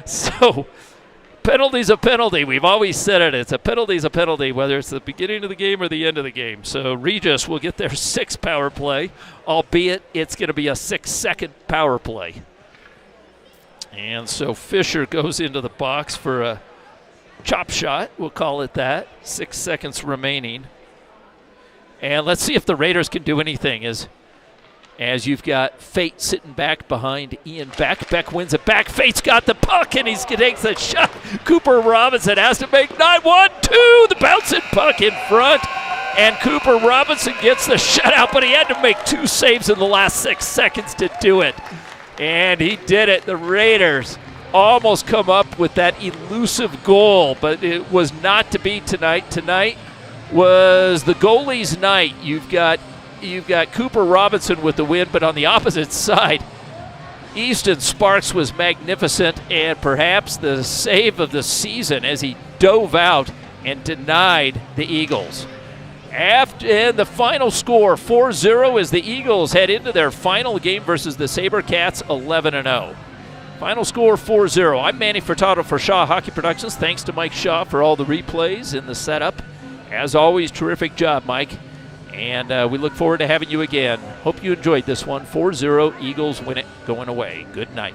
So, penalty's a penalty. We've always said it. It's a penalty's a penalty, whether it's the beginning of the game or the end of the game. So Regis will get their 6th power play, albeit it's going to be a 6-second power play. And so Fisher goes into the box for a chop shot. We'll call it that. 6 seconds remaining. And let's see if the Raiders can do anything as you've got Fate sitting back behind Ian Beck. Beck wins it back. Fate's got the puck, and he takes the shot. Cooper Robinson has to make 9-1-2. The bouncing puck in front, and Cooper Robinson gets the shutout, but he had to make 2 saves in the last 6 seconds to do it. And he did it. The Raiders almost come up with that elusive goal, but it was not to be tonight. Tonight was the goalie's night. You've got Cooper Robinson with the win, but on the opposite side, Easton Sparks was magnificent, and perhaps the save of the season as he dove out and denied the Eagles. And the final score, 4-0, as the Eagles head into their final game versus the SaberCats, 11-0. Final score, 4-0. I'm Manny Furtado for Shaw Hockey Productions. Thanks to Mike Shaw for all the replays in the setup. As always, terrific job, Mike. And we look forward to having you again. Hope you enjoyed this one. 4-0, Eagles win it going away. Good night.